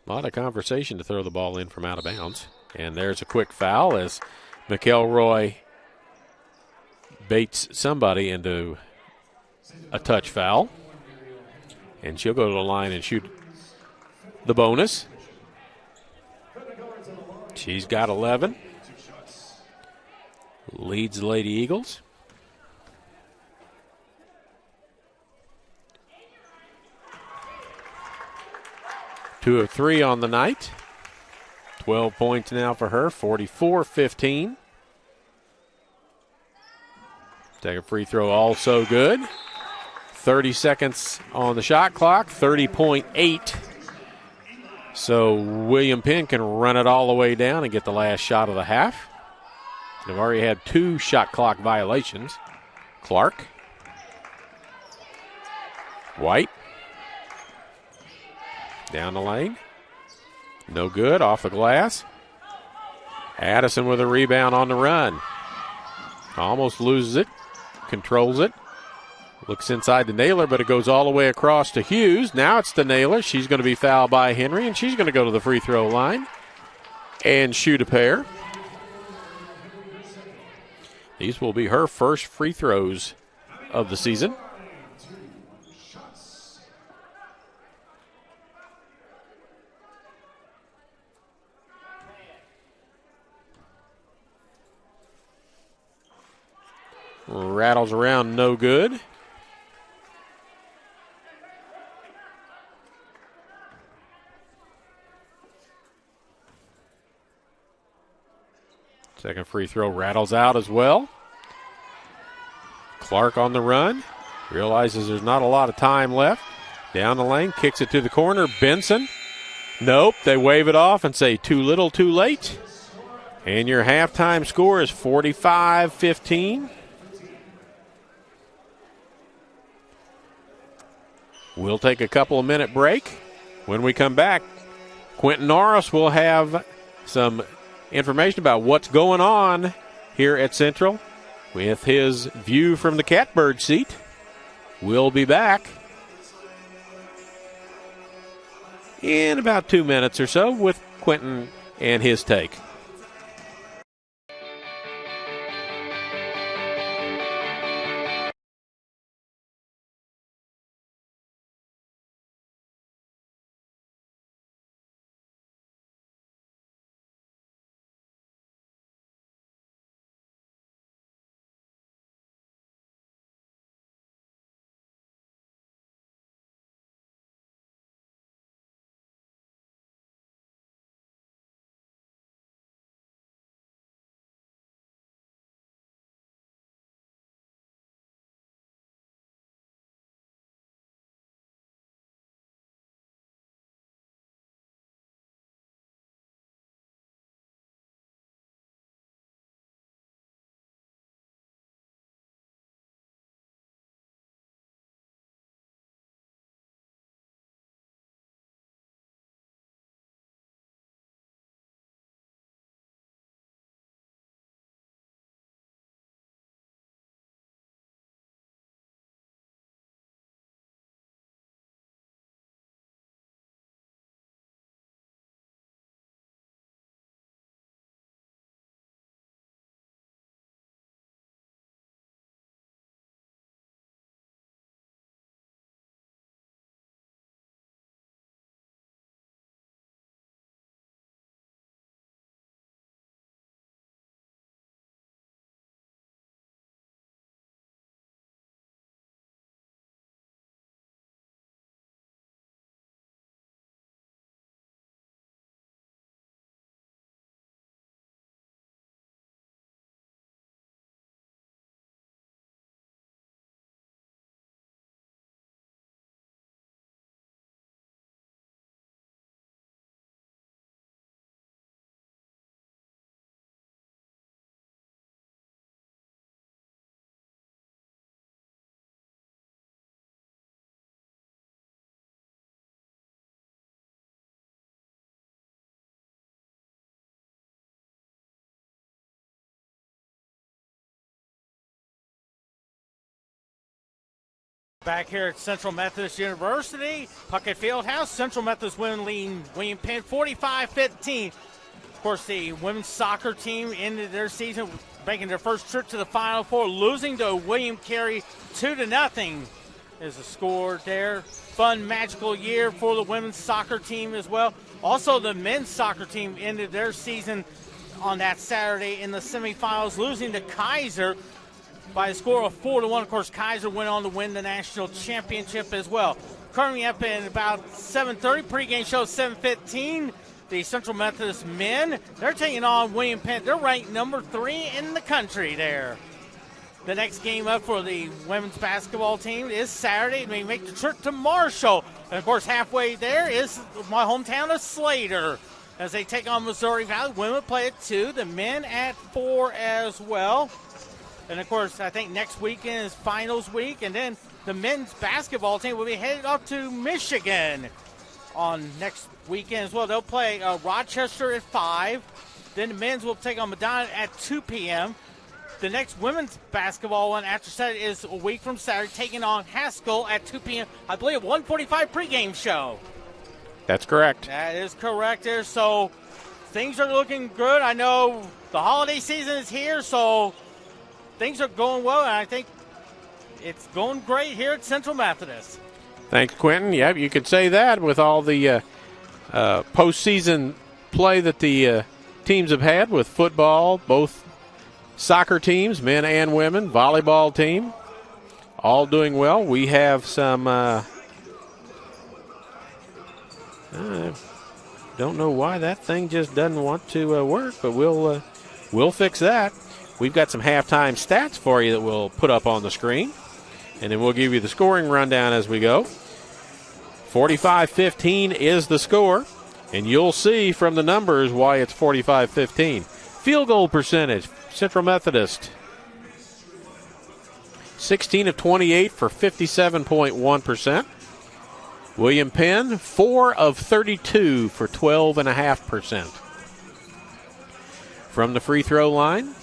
A lot of conversation to throw the ball in from out of bounds. And there's a quick foul as McElroy baits somebody into a touch foul. And she'll go to the line and shoot the bonus. She's got 11. Leads the Lady Eagles. Two of 3 on the night. 12 points now for her, 44-15. Second free throw also good. 30 seconds on the shot clock, 30.8. So William Penn can run it all the way down and get the last shot of the half. They've already had 2 shot clock violations. Clark. White. Down the lane. No good, off the glass. Addison with a rebound on the run. Almost loses it. Controls it. Looks inside to Naylor, but it goes all the way across to Hughes. Now it's to Naylor. She's going to be fouled by Henry, and she's going to go to the free throw line. and shoot a pair. These will be her first free throws of the season. Rattles around, no good. Second free throw rattles out as well. Clark on the run. Realizes there's not a lot of time left. Down the lane, kicks it to the corner. Benson. Nope, they wave it off and say too little, too late. And your halftime score is 45-15. We'll take a couple of minute break. When we come back, Quentin Norris will have some information about what's going on here at Central with his view from the catbird seat. We'll be back in about 2 minutes or so with Quentin and his take. Back here at Central Methodist University, Puckett Fieldhouse, Central Methodist women leading William Penn 45-15. Of course, the women's soccer team ended their season making their first trip to the Final Four, losing to William Carey 2-0 is the score there. Fun, magical year for the women's soccer team as well. Also, the men's soccer team ended their season on that Saturday in the semifinals, losing to Kaiser by a score of 4-1. Of course, Kaiser went on to win the national championship as well. Coming up in about 7:30, pregame show 7:15. The Central Methodist men, they're taking on William Penn. They're ranked number 3 in the country there. The next game up for the women's basketball team is Saturday. They make the trip to Marshall. And, of course, halfway there is my hometown of Slater as they take on Missouri Valley. Women play at 2, the men at 4 as well. And, of course, I think next weekend is finals week. And then the men's basketball team will be headed up to Michigan on next weekend as well. They'll play Rochester at 5. Then the men's will take on Medina at 2 p.m. The next women's basketball one after Saturday is a week from Saturday, taking on Haskell at 2 p.m. I believe 1:45 pregame show. That's correct. That is correct there. So things are looking good. I know the holiday season is here, so things are going well, and I think it's going great here at Central Methodist. Thanks, Quentin. Yep, you could say that with all the postseason play that the teams have had with football, both soccer teams, men and women, volleyball team, all doing well. We have some, don't know why that thing just doesn't want to work, but we'll fix that. We've got some halftime stats for you that we'll put up on the screen, and then we'll give you the scoring rundown as we go. 45-15 is the score, and you'll see from the numbers why it's 45-15. Field goal percentage, Central Methodist, 16 of 28 for 57.1%. William Penn, 4 of 32 for 12.5%. From the free throw line,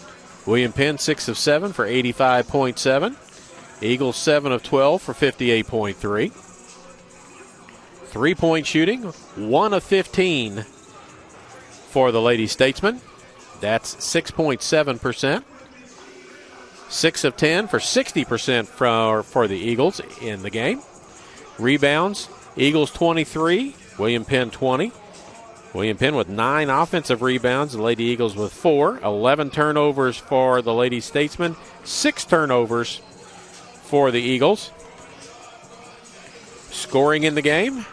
William Penn, 6 of 7 for 85.7. Eagles, 7 of 12 for 58.3. Three-point shooting, 1 of 15 for the Lady Statesmen. That's 6.7%. 6 of 10 for 60% for the Eagles in the game. Rebounds, Eagles 23, William Penn 20. William Penn with 9 offensive rebounds, the Lady Eagles with 4. 11 turnovers for the Lady Statesmen, 6 turnovers for the Eagles. Scoring in the game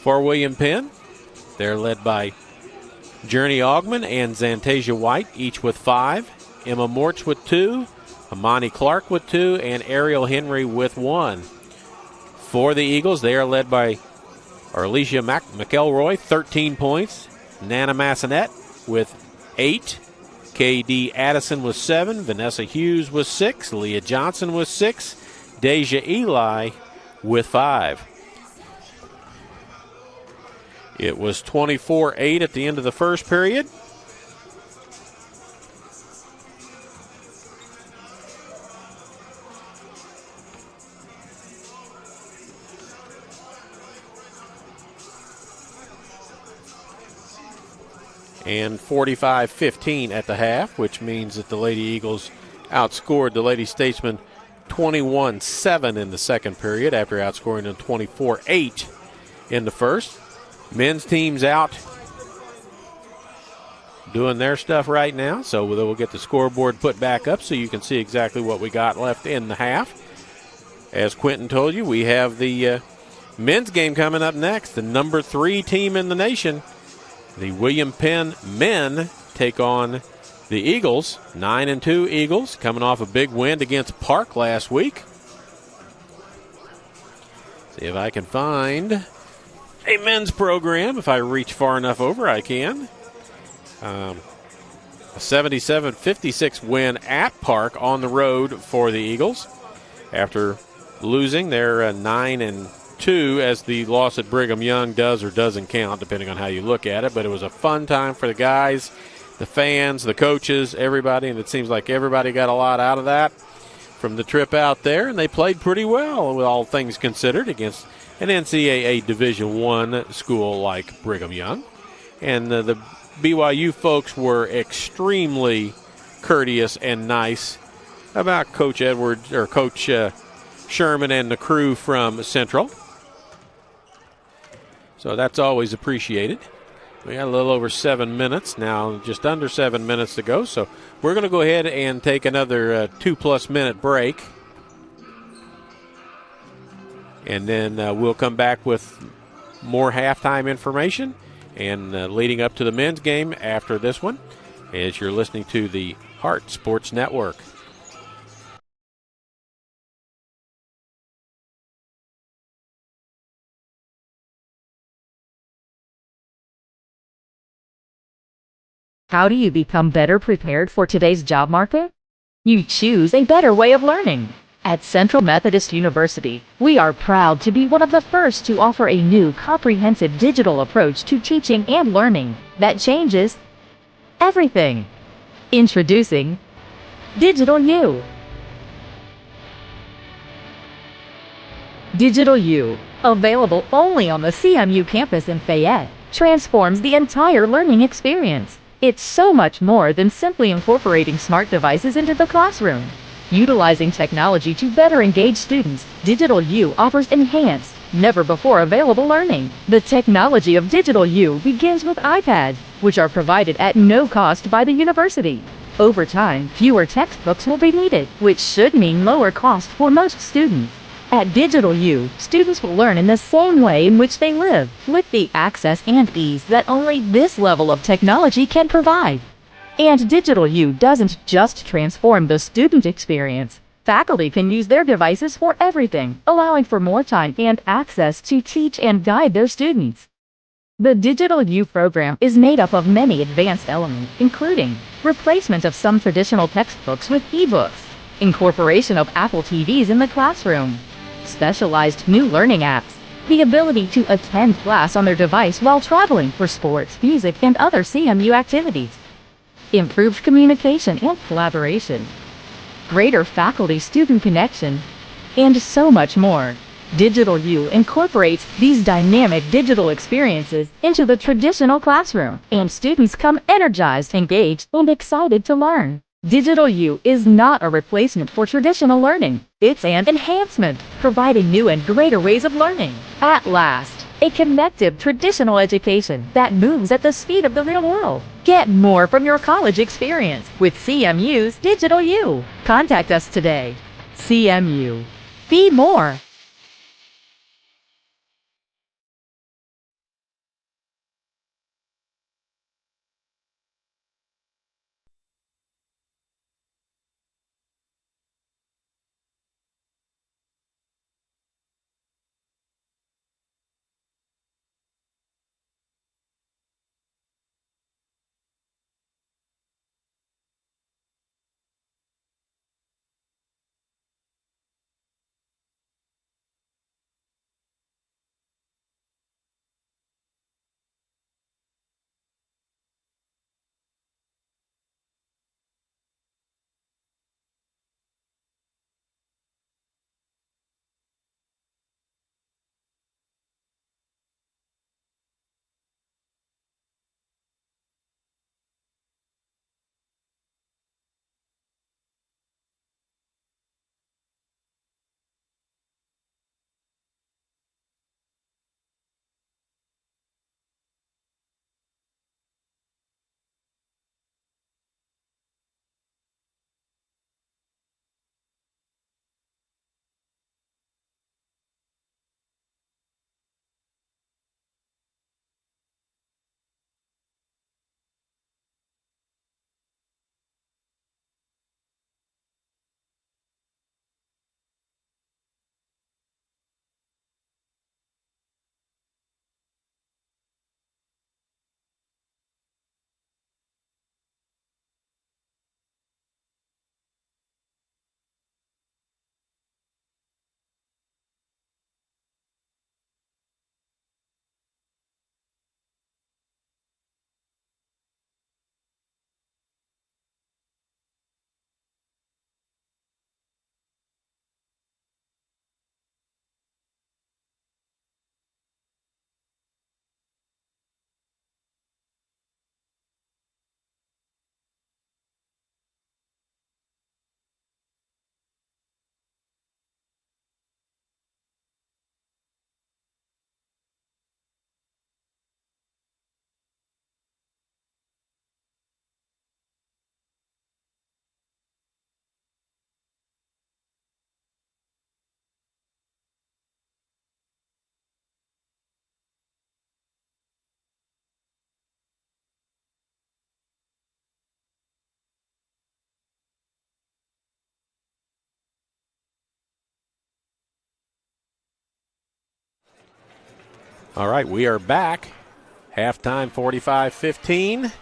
for William Penn, they're led by Journey Augman and Zantasia White, each with 5. Emma Morch with 2. Amani Clark with 2. And Ariel Henry with 1. For the Eagles, they are led by Alicia McElroy, 13 points. Nana Massonet with 8. K.D. Addison with 7. Vanessa Hughes with 6. Leah Johnson with 6. Deja Eli with 5. It was 24-8 at the end of the first period. And 45-15 at the half, which means that the Lady Eagles outscored the Lady Statesmen 21-7 in the second period after outscoring them 24-8 in the first. Men's team's out doing their stuff right now, so we'll get the scoreboard put back up so you can see exactly what we got left in the half. As Quentin told you, we have the men's game coming up next. The number 3 team in the nation, the William Penn men, take on the Eagles. 9-2 Eagles, coming off a big win against Park last week. See if I can find a men's program. If I reach far enough over, I can. A 77-56 win at Park on the road for the Eagles. After losing, they're 9-2, as the loss at Brigham Young does or doesn't count, depending on how you look at it. But it was a fun time for the guys, the fans, the coaches, everybody, and it seems like everybody got a lot out of that from the trip out there, and they played pretty well, with all things considered, against an NCAA Division I school like Brigham Young. And the BYU folks were extremely courteous and nice about Coach Edwards, or Coach Sherman and the crew from Central. So that's always appreciated. We got a little over 7 minutes now, just under 7 minutes to go. So we're going to go ahead and take another 2+ minute break. And then we'll come back with more halftime information and leading up to the men's game after this one, as you're listening to the Hart Sports Network. How do you become better prepared for today's job market? You choose a better way of learning. At Central Methodist University, we are proud to be one of the first to offer a new comprehensive digital approach to teaching and learning that changes everything. Introducing Digital U. Digital U, available only on the CMU campus in Fayette, transforms the entire learning experience. It's so much more than simply incorporating smart devices into the classroom. Utilizing technology to better engage students, Digital U offers enhanced, never-before-available learning. The technology of Digital U begins with iPads, which are provided at no cost by the university. Over time, fewer textbooks will be needed, which should mean lower cost for most students. At Digital U, students will learn in the same way in which they live, with the access and ease that only this level of technology can provide. And Digital U doesn't just transform the student experience. Faculty can use their devices for everything, allowing for more time and access to teach and guide their students. The Digital U program is made up of many advanced elements, including replacement of some traditional textbooks with ebooks, incorporation of Apple TVs in the classroom, specialized new learning apps, the ability to attend class on their device while traveling for sports, music, and other CMU activities, improved communication and collaboration, greater faculty-student connection, and so much more. Digital U incorporates these dynamic digital experiences into the traditional classroom, and students come energized, engaged, and excited to learn. Digital U is not a replacement for traditional learning. It's an enhancement, providing new and greater ways of learning. At last, a connected traditional education that moves at the speed of the real world. Get more from your college experience with CMU's Digital U. Contact us today. CMU. Be more. All right, we are back. Halftime 45-15.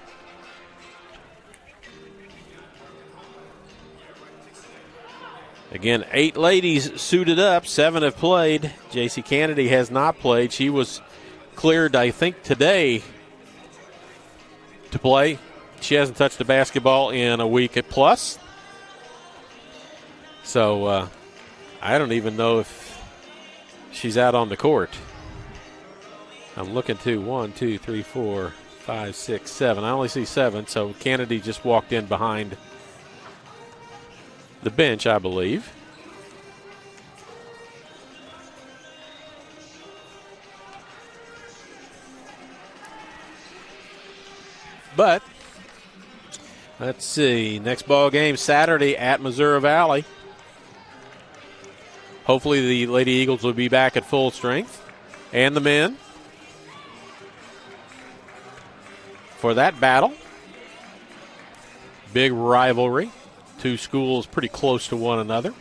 Again, 8 ladies suited up. 7 have played. J.C. Kennedy has not played. She was cleared, I think, today to play. She hasn't touched a basketball in a week at plus. So I don't even know if she's out on the court. I'm looking to 1, 2, 3, 4, 5, 6, 7. I only see 7, so Kennedy just walked in behind the bench, I believe. But let's see. Next ball game Saturday at Missouri Valley. Hopefully the Lady Eagles will be back at full strength, and the men, for that battle. Big rivalry. Two schools pretty close to one another.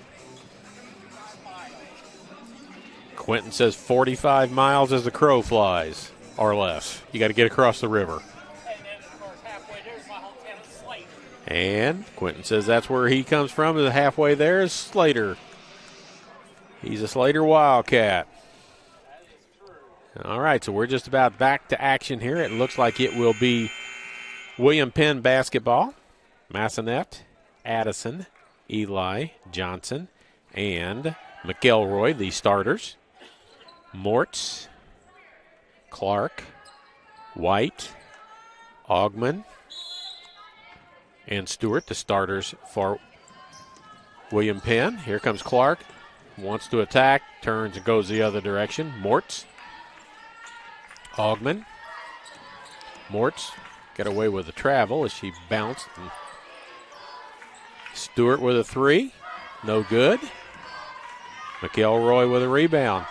Quentin says 45 miles as the crow flies, or less. You got to get across the river. And Quentin says that's where he comes from. The halfway there is Slater. He's a Slater Wildcat. All right, so we're just about back to action here. It looks like it will be William Penn basketball. Massanet, Addison, Eli, Johnson, and McElroy, the starters. Mortz, Clark, White, Augman, and Stewart, the starters for William Penn. Here comes Clark. Wants to attack, turns and goes the other direction. Mortz, Augman. Mortz got away with the travel as she bounced. And Stewart with a 3. No good. McElroy with a rebound.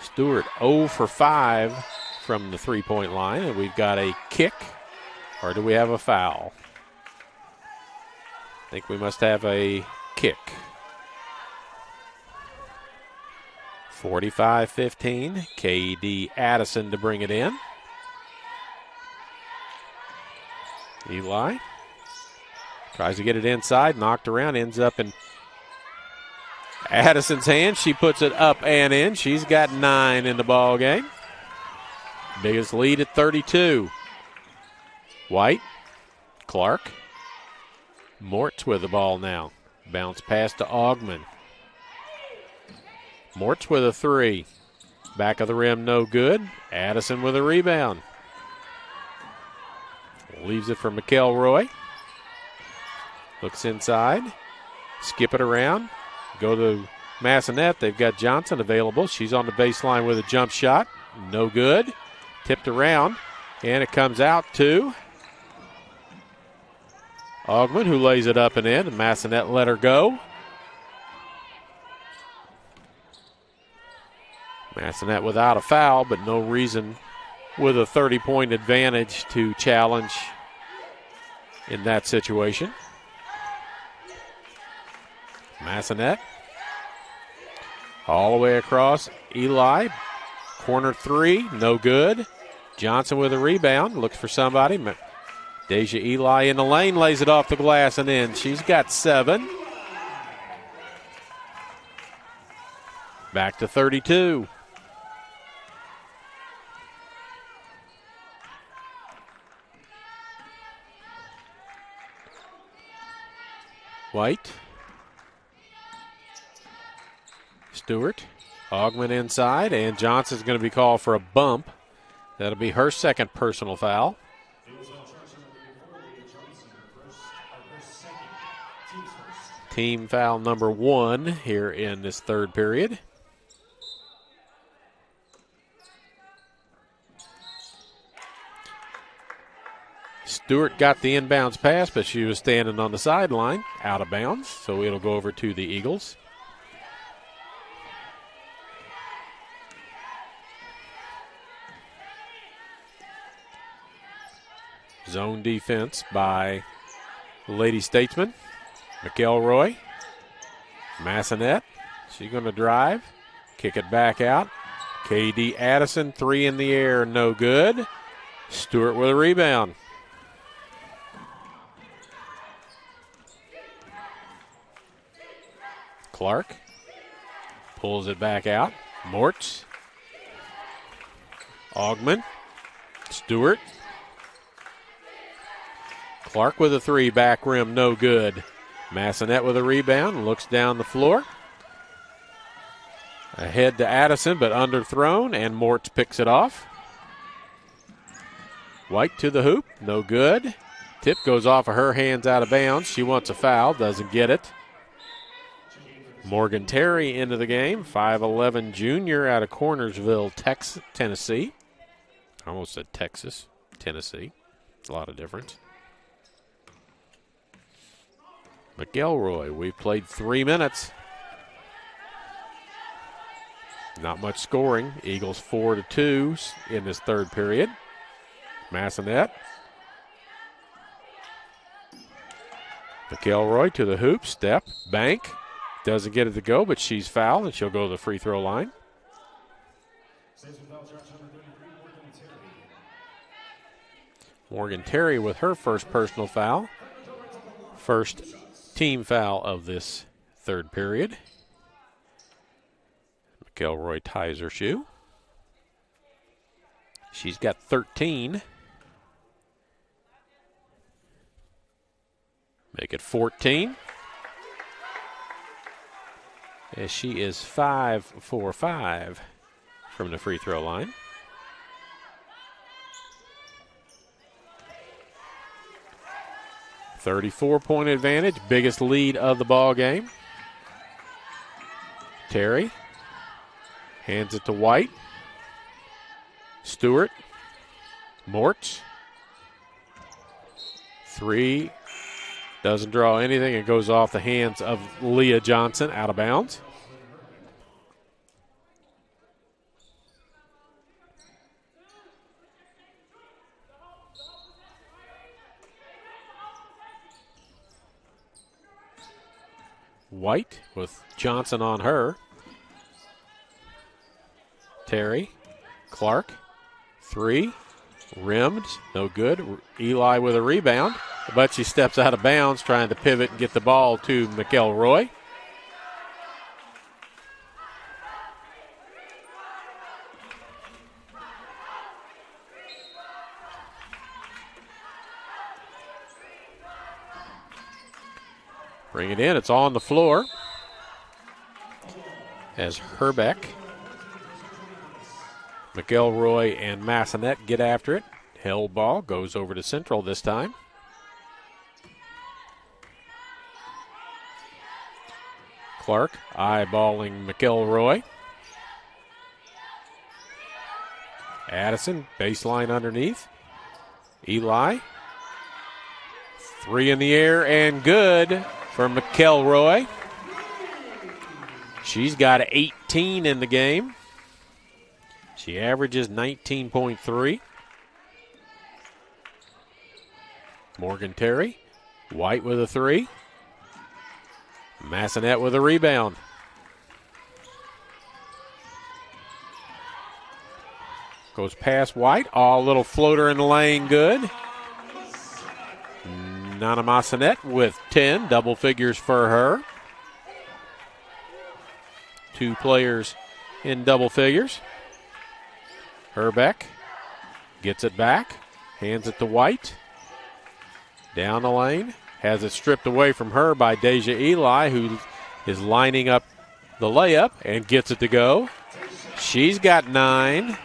Stewart 0 for 5 from the three-point line, and we've got a kick. Or do we have a foul? I think we must have a kick. 45-15. K.D. Addison to bring it in. Eli tries to get it inside, knocked around, ends up in Addison's hand. She puts it up and in. She's got 9 in the ball game. Biggest lead at 32. White, Clark, Mortz with the ball now. Bounce pass to Augman. Mortz with a 3. Back of the rim, no good. Addison with a rebound. Leaves it for McElroy. Looks inside. Skip it around. Go to Massanet. They've got Johnson available. She's on the baseline with a jump shot. No good. Tipped around. And it comes out to Augman, who lays it up and in. And Massanet let her go. Massanet without a foul, but no reason with a 30-point advantage to challenge in that situation. Massanet all the way across. Eli, corner 3, no good. Johnson with a rebound, looks for somebody. Deja Eli in the lane, lays it off the glass and in. She's got 7. Back to 32. White. Stewart. Augman inside, and Johnson's going to be called for a bump. That'll be her second personal foul. Team foul number 1 here in this third period. Stewart got the inbounds pass, but she was standing on the sideline, out of bounds, so it'll go over to the Eagles. Zone defense by Lady Statesman. McElroy. Massanet. She's going to drive. Kick it back out. K.D. Addison, 3 in the air, no good. Stewart with a rebound. Clark pulls it back out. Mortz. Augman. Stewart. Clark with a 3, back rim, no good. Massanet with a rebound, looks down the floor. Ahead to Addison, but underthrown, and Mortz picks it off. White to the hoop, no good. Tip goes off of her hands out of bounds. She wants a foul, doesn't get it. Morgan Terry into the game, 5'11 junior out of Cornersville, Tennessee. I almost said Texas, Tennessee. A lot of difference. McElroy, we've played 3 minutes. Not much scoring. Eagles 4-2 in this third period. Massanet. McElroy to the hoop, step, bank. Doesn't get it to go, but she's fouled, and she'll go to the free throw line. Morgan Terry with her first personal foul. First team foul of this third period. McElroy ties her shoe. She's got 13. Make it 14. As she is 5 for 5 from the free throw line. .34 advantage, biggest lead of the ball game. Terry hands it to White. Stewart. Mortz. 3. Doesn't draw anything. It goes off the hands of Leah Johnson, out of bounds. White with Johnson on her. Terry. Clark. 3. Rimmed. No good. Eli with a rebound. But she steps out of bounds trying to pivot and get the ball to McElroy. Bring it in. It's on the floor. As Herbeck, McElroy, and Massanet get after it. Held ball goes over to Central this time. Clark eyeballing McElroy. Addison, baseline underneath. Eli. 3 in the air and good for McElroy. She's got 18 in the game. She averages 19.3. Morgan Terry. White with a 3. Massanet with a rebound. Goes past White. Oh, little floater in the lane, good. Nana Massanet with 10, double figures for her. 2 players in double figures. Herbeck gets it back, hands it to White. Down the lane. Has it stripped away from her by Deja Eli, who is lining up the layup and gets it to go. She's got 9.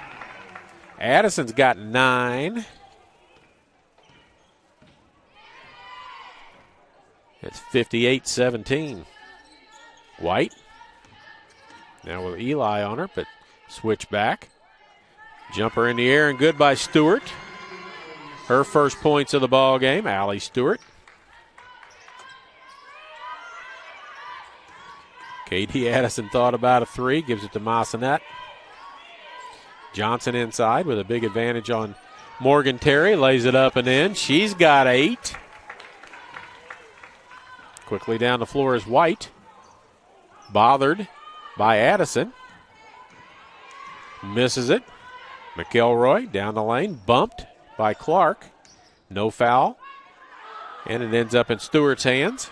Addison's got 9. It's 58-17. White. Now with Eli on her, but switch back. Jumper in the air and good by Stewart. Her first points of the ball game, Allie Stewart. Katie Addison thought about a 3, gives it to Massanet. Johnson inside with a big advantage on Morgan Terry, lays it up and in. She's got 8. Quickly down the floor is White. Bothered by Addison. Misses it. McElroy down the lane, bumped by Clark. No foul. And it ends up in Stewart's hands.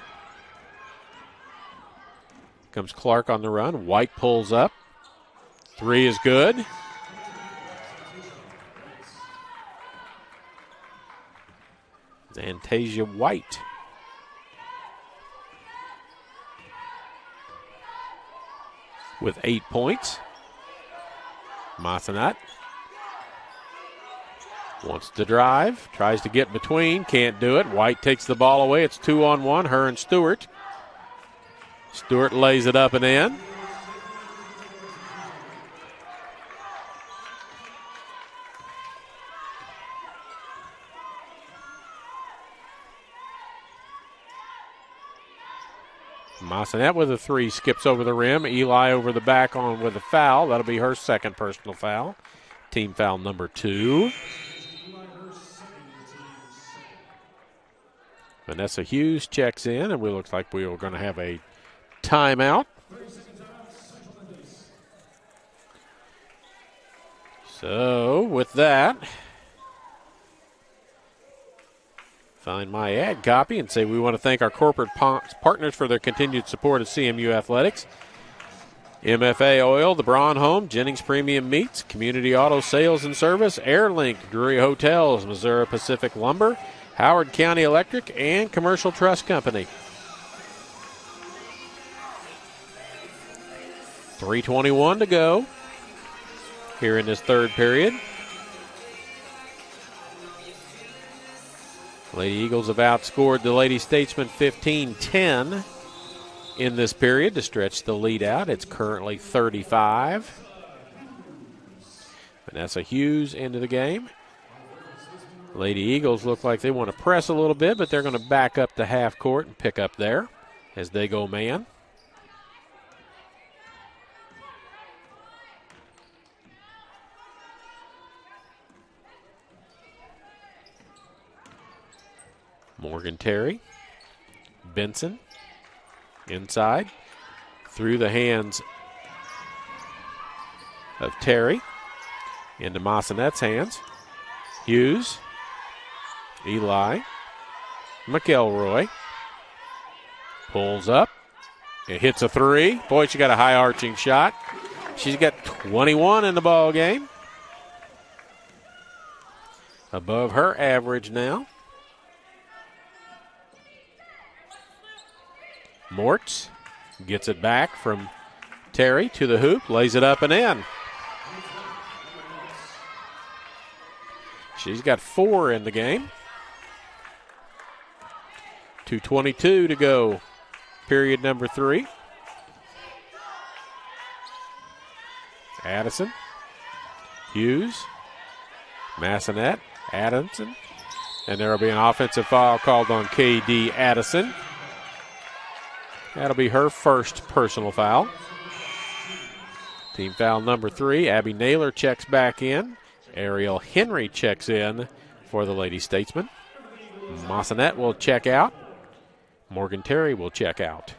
Comes Clark on the run. White pulls up. 3 is good. Zantasia White. with 8 points. Masonette wants to drive, tries to get between, can't do it. White takes the ball away. It's 2-on-1, her and Stewart. Stewart lays it up and in. Masonette with a 3, skips over the rim. Eli over the back on with a foul. That'll be her second personal foul. Team foul number 2. Vanessa Hughes checks in, and we look like we are going to have a timeout. So with that, find my ad copy and say we want to thank our corporate partners for their continued support of CMU Athletics. MFA Oil, the Braun Home, Jennings Premium Meats, Community Auto Sales and Service, Airlink, Drury Hotels, Missouri Pacific Lumber, Howard County Electric, and Commercial Trust Company. 3:21 to go here in this third period. Lady Eagles have outscored the Lady Statesmen 15-10 in this period to stretch the lead out. It's currently 35. Vanessa Hughes into the game. Lady Eagles look like they want to press a little bit, but they're going to back up to half court and pick up there as they go man. Morgan Terry, Benson, inside, through the hands of Terry, into Masonette's hands. Hughes, Eli, McElroy, pulls up, and hits a 3. Boy, she got a high arching shot. She's got 21 in the ball game. Above her average now. Mortz gets it back from Terry to the hoop, lays it up and in. She's got 4 in the game. 2:22 to go, period number 3. Addison, Hughes, Masonette, Addison, and there will be an offensive foul called on K.D. Addison. That'll be her first personal foul. Team foul number 3. Abby Naylor checks back in. Ariel Henry checks in for the Lady Statesman. Masonette will check out. Morgan Terry will check out.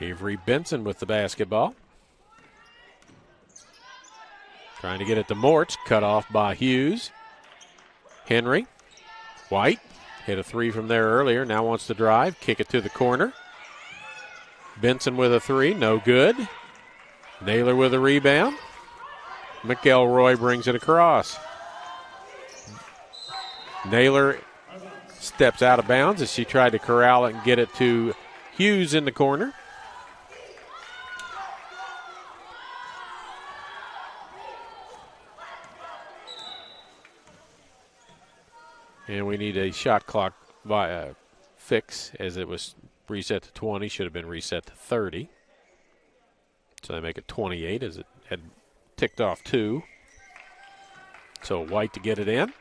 Avery Benson with the basketball. Trying to get it to Mortz. Cut off by Hughes. Henry. White. Hit a 3 from there earlier. Now wants to drive. Kick it to the corner. Benson with a 3. No good. Naylor with a rebound. McElroy brings it across. Naylor steps out of bounds as she tried to corral it and get it to Hughes in the corner. And we need a shot clock fix as it was reset to 20. Should have been reset to 30. So they make it 28 as it had ticked off 2. So White to get it in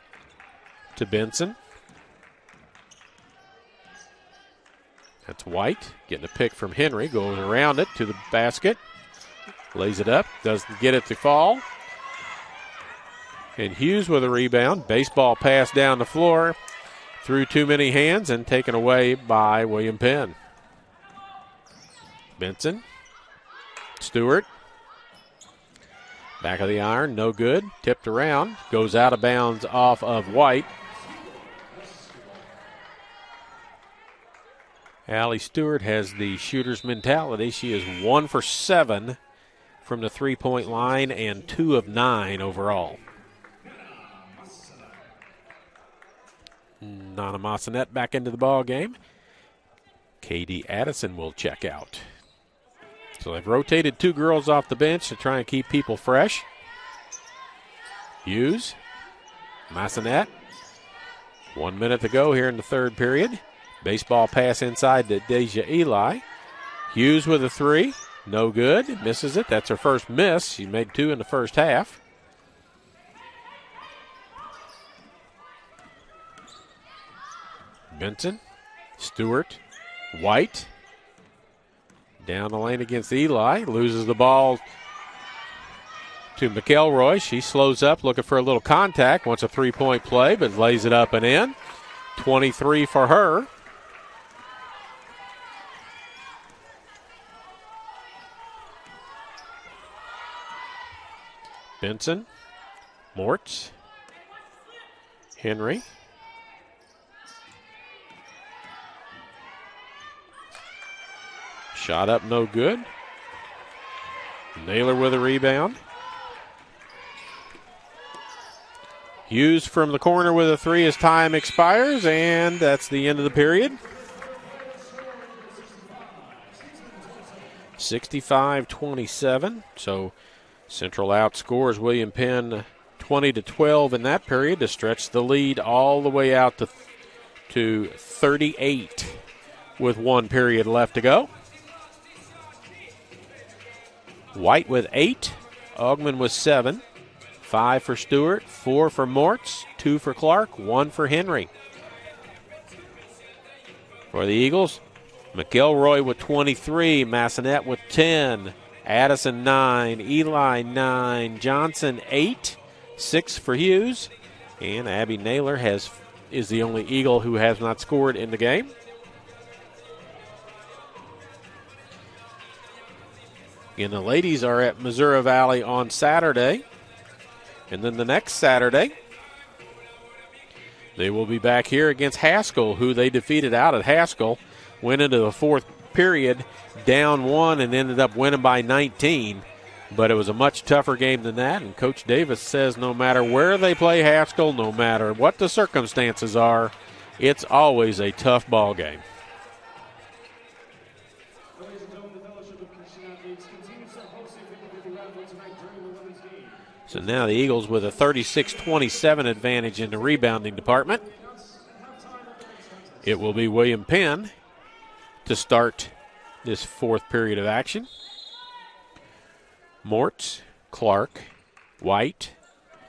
to Benson. That's White getting a pick from Henry. Goes around it to the basket. Lays it up. Doesn't get it to fall. And Hughes with a rebound. Baseball pass down the floor. Through too many hands and taken away by William Penn. Benson. Stewart. Back of the iron. No good. Tipped around. Goes out of bounds off of White. Allie Stewart has the shooter's mentality. She is 1 for 7 from the three-point line and 2 of 9 overall. Nana Massanet back into the ball game. Katie Addison will check out. So they've rotated 2 girls off the bench to try and keep people fresh. Hughes, Massanet. 1 minute to go here in the third period. Baseball pass inside to Deja Eli. Hughes with a 3. No good. Misses it. That's her first miss. She made 2 in the first half. Benson, Stewart, White. Down the lane against Eli. Loses the ball to McElroy. She slows up, looking for a little contact. Wants a 3-point play, but lays it up and in. 23 for her. Benson, Mortz, Henry. Shot up, no good. Naylor with a rebound. Hughes from the corner with a 3 as time expires, and that's the end of the period. 65-27. So Central outscores William Penn 20-12 in that period to stretch the lead all the way out to 38 with 1 period left to go. White with 8, Augman with 7, 5 for Stewart, 4 for Mortz, 2 for Clark, 1 for Henry. For the Eagles, McElroy with 23, Massanet with 10, Addison 9, Eli 9, Johnson 8, 6 for Hughes, and Abby Naylor is the only Eagle who has not scored in the game. Again, the ladies are at Missouri Valley on Saturday. And then the next Saturday, they will be back here against Haskell, who they defeated out at Haskell. Went into the fourth period, down 1, and ended up winning by 19. But it was a much tougher game than that. And Coach Davis says no matter where they play Haskell, no matter what the circumstances are, it's always a tough ball game. So now the Eagles with a 36-27 advantage in the rebounding department. It will be William Penn to start this fourth period of action. Mortz, Clark, White,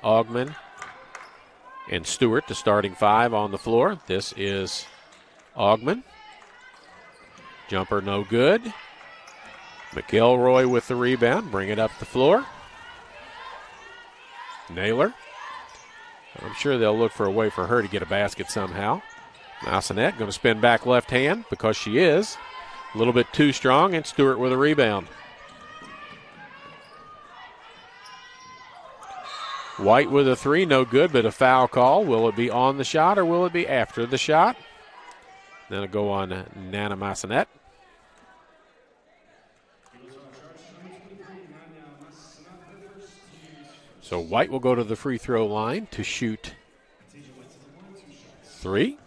Augman, and Stewart, the starting 5 on the floor. This is Augman. Jumper no good. McElroy with the rebound, bring it up the floor. Naylor. I'm sure they'll look for a way for her to get a basket somehow. Massanet going to spin back left hand because she is a little bit too strong, and Stewart with a rebound. White with a 3, no good, but a foul call. Will it be on the shot or will it be after the shot? That'll go on Nana Massanet. So White will go to the free throw line to shoot 3.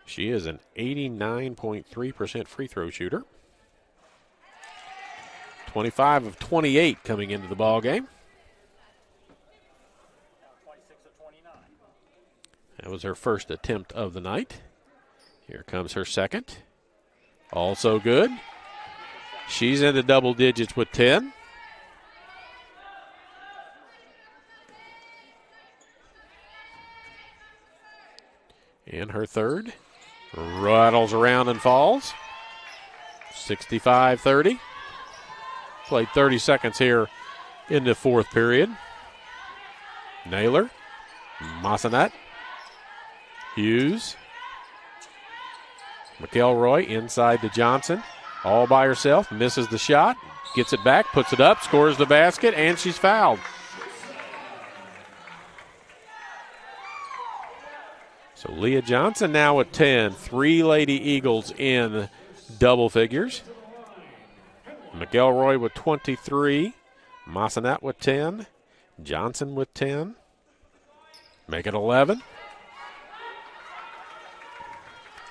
She is an 89.3% free throw shooter. 25 of 28 coming into the ball game. That was her first attempt of the night. Here comes her second. Also good. She's into double digits with 10. And her third. Rattles around and falls. 65-30. Played 30 seconds here in the fourth period. Naylor. Massanet. Hughes. McElroy inside to Johnson. All by herself. Misses the shot. Gets it back. Puts it up. Scores the basket. And she's fouled. So Leah Johnson now with 10. 3 Lady Eagles in double figures. McElroy with 23. Massanet with 10. Johnson with 10. Make it 11.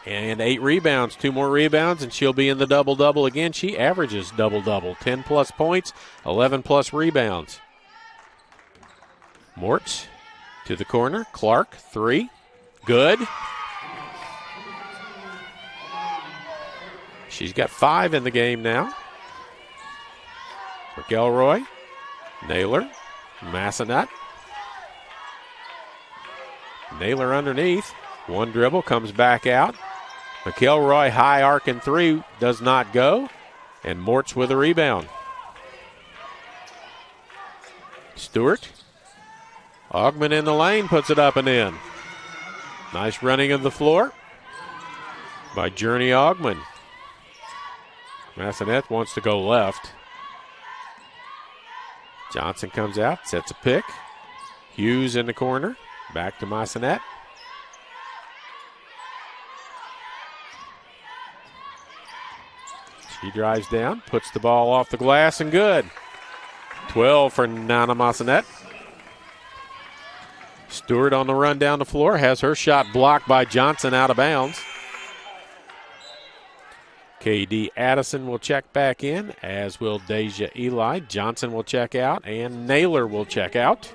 And 8 rebounds, 2 more rebounds, and she'll be in the double-double again. She averages double-double, 10-plus points, 11-plus rebounds. Mortz to the corner. Clark, 3. Good. She's got 5 in the game now. McElroy, Naylor, Massanet. Naylor underneath. One dribble, comes back out. McElroy, high arcing 3, does not go. And Mortz with a rebound. Stewart. Augman in the lane, puts it up and in. Nice running of the floor by Journey Augman. Massanet wants to go left. Johnson comes out, sets a pick. Hughes in the corner. Back to Massanet. She drives down, puts the ball off the glass, and good. 12 for Nana Massanet. Stewart on the run down the floor, has her shot blocked by Johnson out of bounds. KD Addison will check back in, as will Deja Eli. Johnson will check out, and Naylor will check out.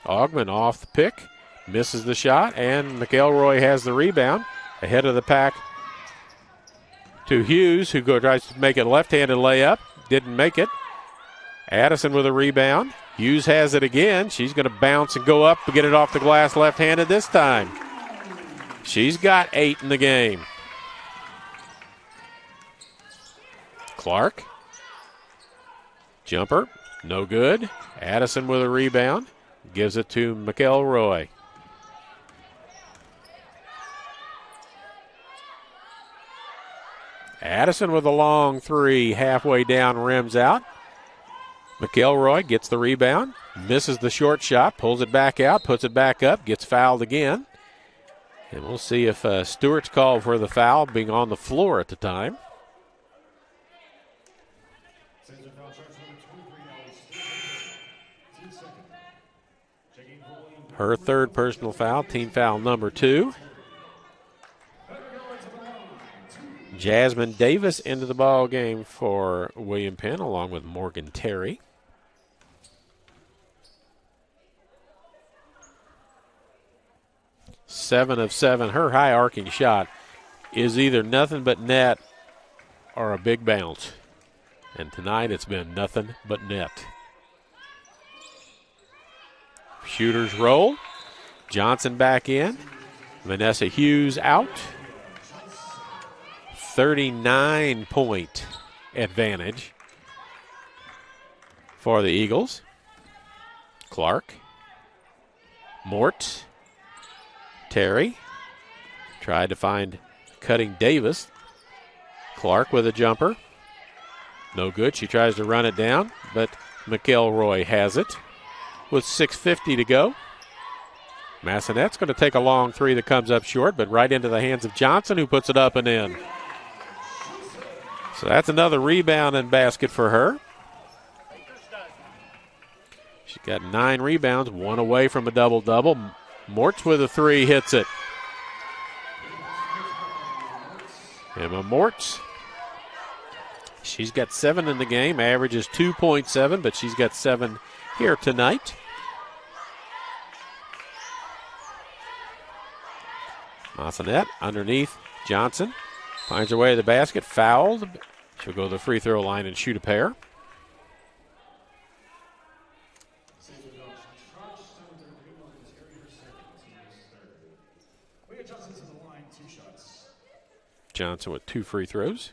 Augman off the pick, misses the shot, and McElroy has the rebound. Ahead of the pack to Hughes, who tries to make it a left-handed layup. Didn't make it. Addison with a rebound. Hughes has it again. She's going to bounce and go up and get it off the glass left-handed this time. She's got 8 in the game. Clark. Jumper, no good. Addison with a rebound. Gives it to McElroy. Addison with a long 3, halfway down, rims out. McElroy gets the rebound, misses the short shot, pulls it back out, puts it back up, gets fouled again. And we'll see if Stewart's called for the foul, being on the floor at the time. Her third personal foul, team foul number 2. Jasmine Davis into the ball game for William Penn, along with Morgan Terry. Seven of 7. Her high arcing shot is either nothing but net or a big bounce. And tonight it's been nothing but net. Shooters roll. Johnson back in. Vanessa Hughes out. 39-point advantage for the Eagles. Clark. Mort. Terry. Tried to find Cutting Davis. Clark with a jumper. No good. She tries to run it down, but McElroy has it with 6:50 to go. Massanet's going to take a long 3 that comes up short, but right into the hands of Johnson, who puts it up and in. So that's another rebound and basket for her. She got 9 rebounds, 1 away from a double-double. Mortz with a 3 hits it. Emma Mortz. She's got 7 in the game, averages 2.7, but she's got 7 here tonight. Massanet underneath Johnson. Finds her way to the basket, fouled. She'll go to the free throw line and shoot a pair. Johnson with 2 free throws.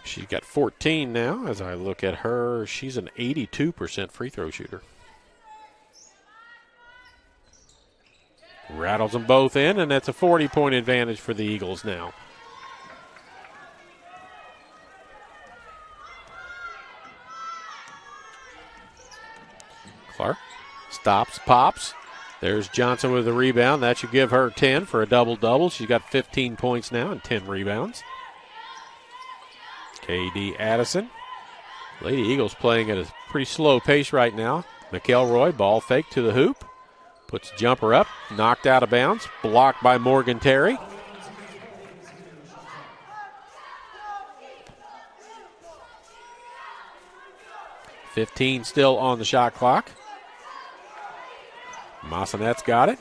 She's got 14 now. As I look at her, she's an 82% free throw shooter. Rattles them both in, and that's a 40-point advantage for the Eagles now. Clark stops, pops, There's Johnson with the rebound. That should give her 10 for a double-double. She's got 15 points now and 10 rebounds. K.D. Addison. Lady Eagles playing at a pretty slow pace right now. McElroy, ball fake to the hoop. Puts jumper up, knocked out of bounds. Blocked by Morgan Terry. .15 still on the shot clock. Massenet's got it.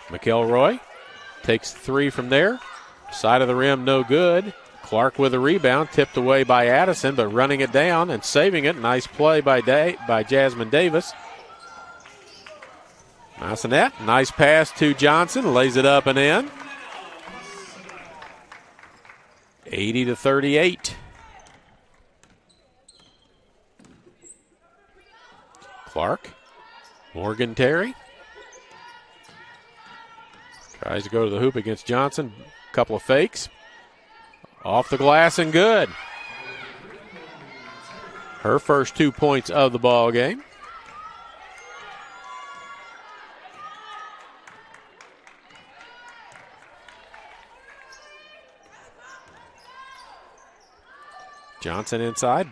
McElroy takes 3 from there. Side of the rim, no good. Clark with a rebound, tipped away by Addison, but running it down and saving it. Nice play by Jasmine Davis. Massenet, nice pass to Johnson, lays it up and in. 80-38. Clark, Morgan Terry. Tries to go to the hoop against Johnson. Couple of fakes. Off the glass and good. Her first 2 points of the ball game. Johnson inside.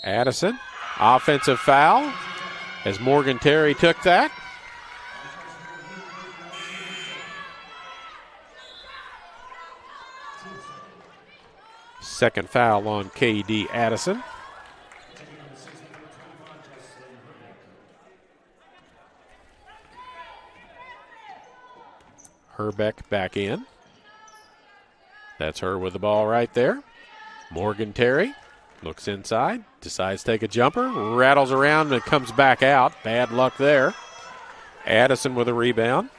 Addison. Offensive foul as Morgan Terry took that. Second foul on K.D. Addison. Herbeck back in. That's her with the ball right there. Morgan Terry looks inside, decides to take a jumper, rattles around and comes back out. Bad luck there. Addison with a rebound.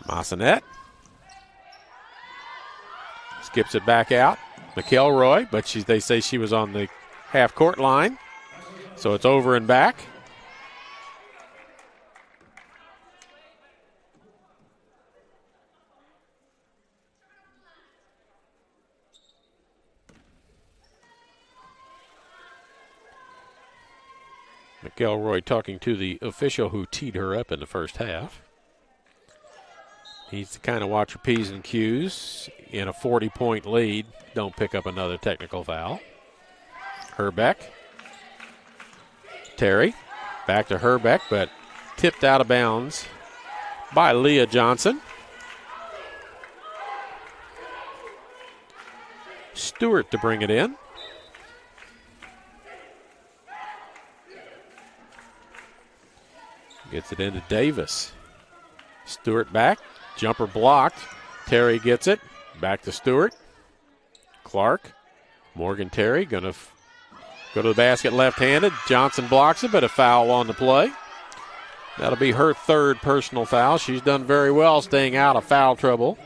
Massenet. Skips it back out. McElroy, but they say she was on the half-court line. So it's over and back. McElroy talking to the official who teed her up in the first half. He's the kind of watch your P's and Q's. In a 40-point lead, don't pick up another technical foul. Herbeck. Terry. Back to Herbeck, but tipped out of bounds by Leah Johnson. Stewart to bring it in. Gets it into Davis. Stewart back. Jumper blocked. Terry gets it. Back to Stewart. Clark. Morgan Terry going to go to the basket left-handed. Johnson blocks it, but a foul on the play. That'll be her third personal foul. She's done very well staying out of foul trouble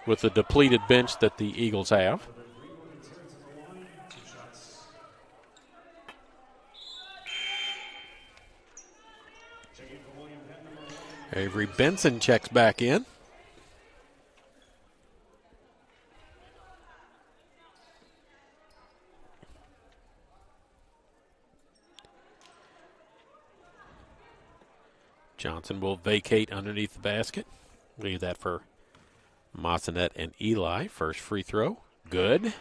with the depleted bench that the Eagles have. Avery Benson checks back in. Johnson will vacate underneath the basket. Leave that for Massenet and Eli. First free throw. Good.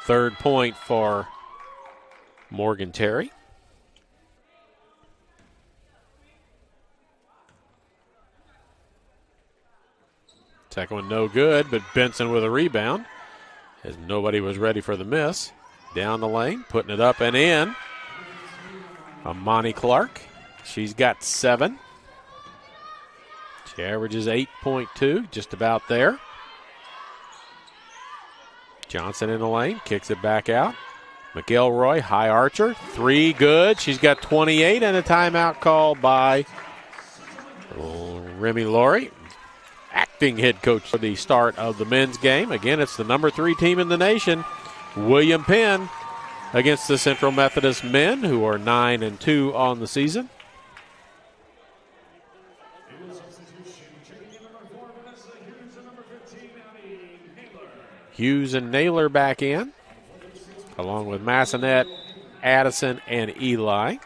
Third point for Morgan Terry. Second one no good, but Benson with a rebound as nobody was ready for the miss. Down the lane, putting it up and in. Amani Clark, she's got 7. She averages 8.2, just about there. Johnson in the lane, kicks it back out. McElroy, high archer, 3 good. She's got 28 and a timeout called by Remy Laurie. Acting head coach for the start of the men's game. Again, it's the number 3 team in the nation, William Penn, against the Central Methodist men, who are 9-2 on the season. Hughes and Naylor back in, along with Massenet Addison and Eli.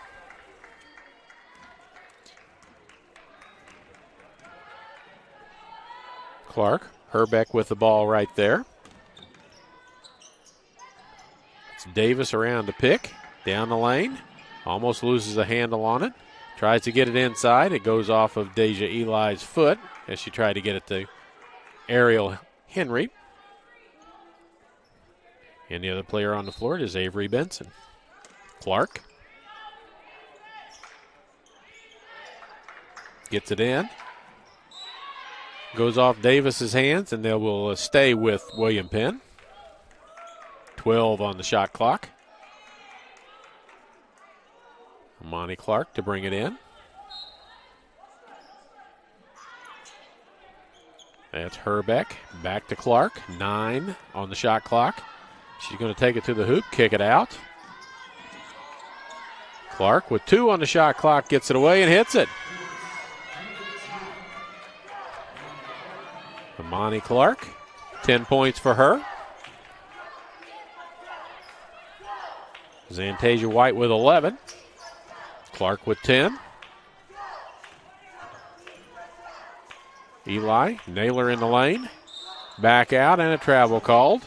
Clark, Herbeck with the ball right there. It's Davis around to pick. Down the lane. Almost loses a handle on it. Tries to get it inside. It goes off of Deja Eli's foot as she tried to get it to Ariel Henry. And the other player on the floor is Avery Benson. Clark gets it in. Goes off Davis's hands, and they will stay with William Penn. 12 on the shot clock. Monty Clark to bring it in. That's Herbeck. Back to Clark. 9 on the shot clock. She's going to take it to the hoop, kick it out. Clark with 2 on the shot clock gets it away and hits it. Amani Clark, 10 points for her. Zantasia White with 11. Clark with 10. Eli, Naylor in the lane. Back out and a travel called.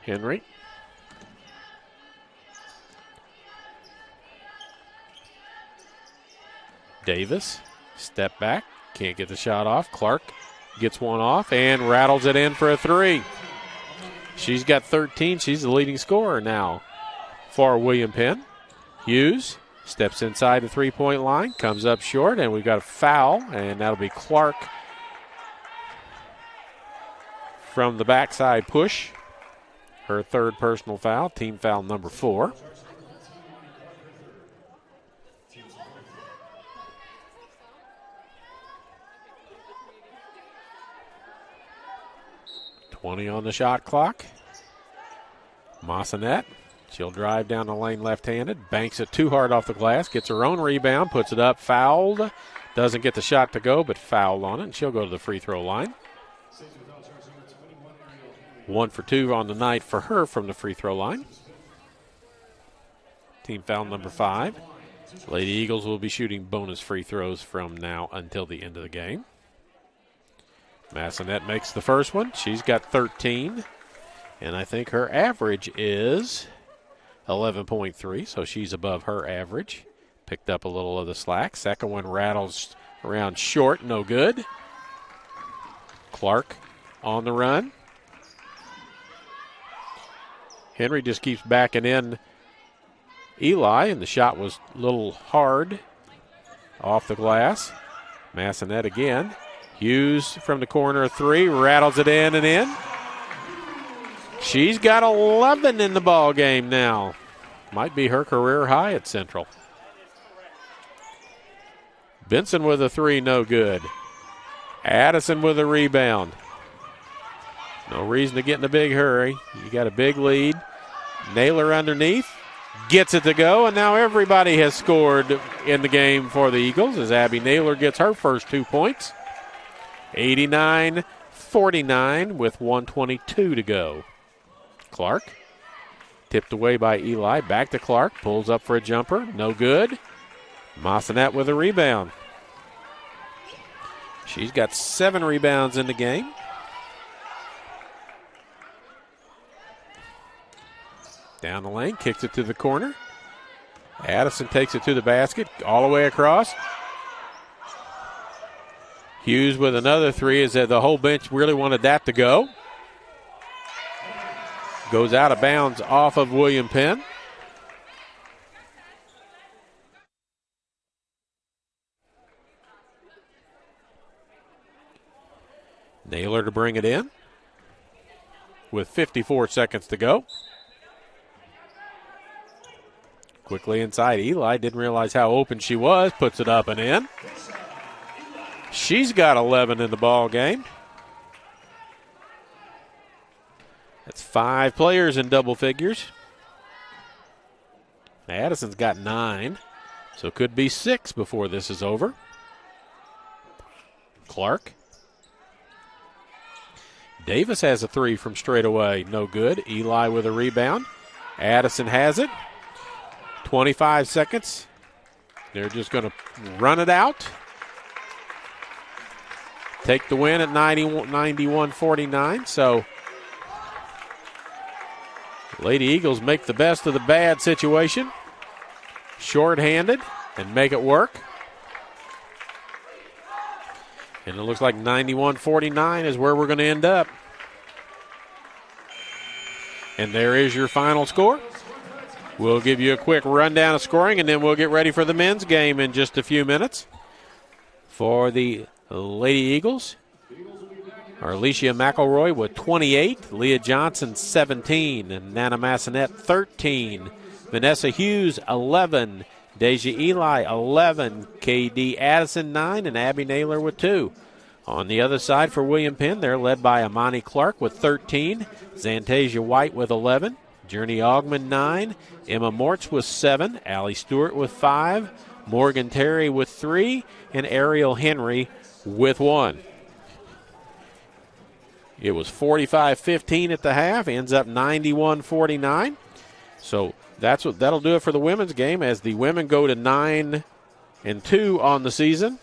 Henry. Davis, step back, can't get the shot off. Clark gets one off and rattles it in for a 3. She's got 13. She's the leading scorer now for William Penn. Hughes steps inside the three-point line, comes up short, and we've got a foul, and that'll be Clark from the backside push. Her third personal foul, team foul number 4. $20 on the shot clock. Massanet, she'll drive down the lane left-handed, banks it too hard off the glass, gets her own rebound, puts it up, fouled. Doesn't get the shot to go, but fouled on it, and she'll go to the free throw line. 1 for 2 on the night for her from the free throw line. Team foul number 5. Lady Eagles will be shooting bonus free throws from now until the end of the game. Massanet makes the first one. She's got 13, and I think her average is 11.3, so she's above her average. Picked up a little of the slack. Second one rattles around short, no good. Clark on the run. Henry just keeps backing in Eli, and the shot was a little hard off the glass. Massanet again. Hughes from the corner, 3, rattles it in and in. She's got 11 in the ball game now. Might be her career high at Central. Benson with a 3, no good. Addison with a rebound. No reason to get in a big hurry. You got a big lead. Naylor underneath. Gets it to go, and now everybody has scored in the game for the Eagles as Abby Naylor gets her first 2 points. 89-49 with 1:22 to go. Clark tipped away by Eli. Back to Clark. Pulls up for a jumper. No good. Massanet with a rebound. She's got 7 rebounds in the game. Down the lane. Kicks it to the corner. Addison takes it to the basket. All the way across. Hughes with another 3 as the whole bench really wanted that to go. Goes out of bounds off of William Penn. Naylor to bring it in with 54 seconds to go. Quickly inside. Eli didn't realize how open she was. Puts it up and in. She's got 11 in the ball game. That's 5 players in double figures. Addison's got 9, so could be 6 before this is over. Clark. Davis has a 3 from straight away. No good. Eli with a rebound. Addison has it. 25 seconds. They're just going to run it out. Take the win at 91-49. So Lady Eagles make the best of the bad situation. Short-handed and make it work. And it looks like 91-49 is where we're going to end up. And there is your final score. We'll give you a quick rundown of scoring, and then we'll get ready for the men's game in just a few minutes. For the Lady Eagles, Alicia McElroy with 28, Leah Johnson 17, and Nana Massanet 13, Vanessa Hughes 11, Deja Eli 11, KD Addison 9, and Abby Naylor with 2. On the other side for William Penn, they're led by Amani Clark with 13, Zantasia White with 11, Journey Augman 9, Emma Mortz with 7, Allie Stewart with 5, Morgan Terry with 3, and Ariel Henry with 1. It was 45-15 at the half, ends up 91-49. So that'll do it for the women's game as the women go to 9-2 on the season.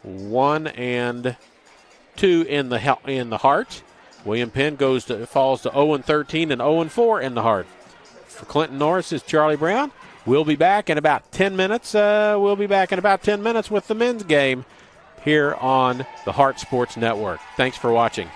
1-2 in the heart. William Penn falls to 0-13 and 0-4 in the heart. For Clinton Norris is Charlie Brown. We'll be back in about 10 minutes. With the men's game here on the Heart Sports Network. Thanks for watching.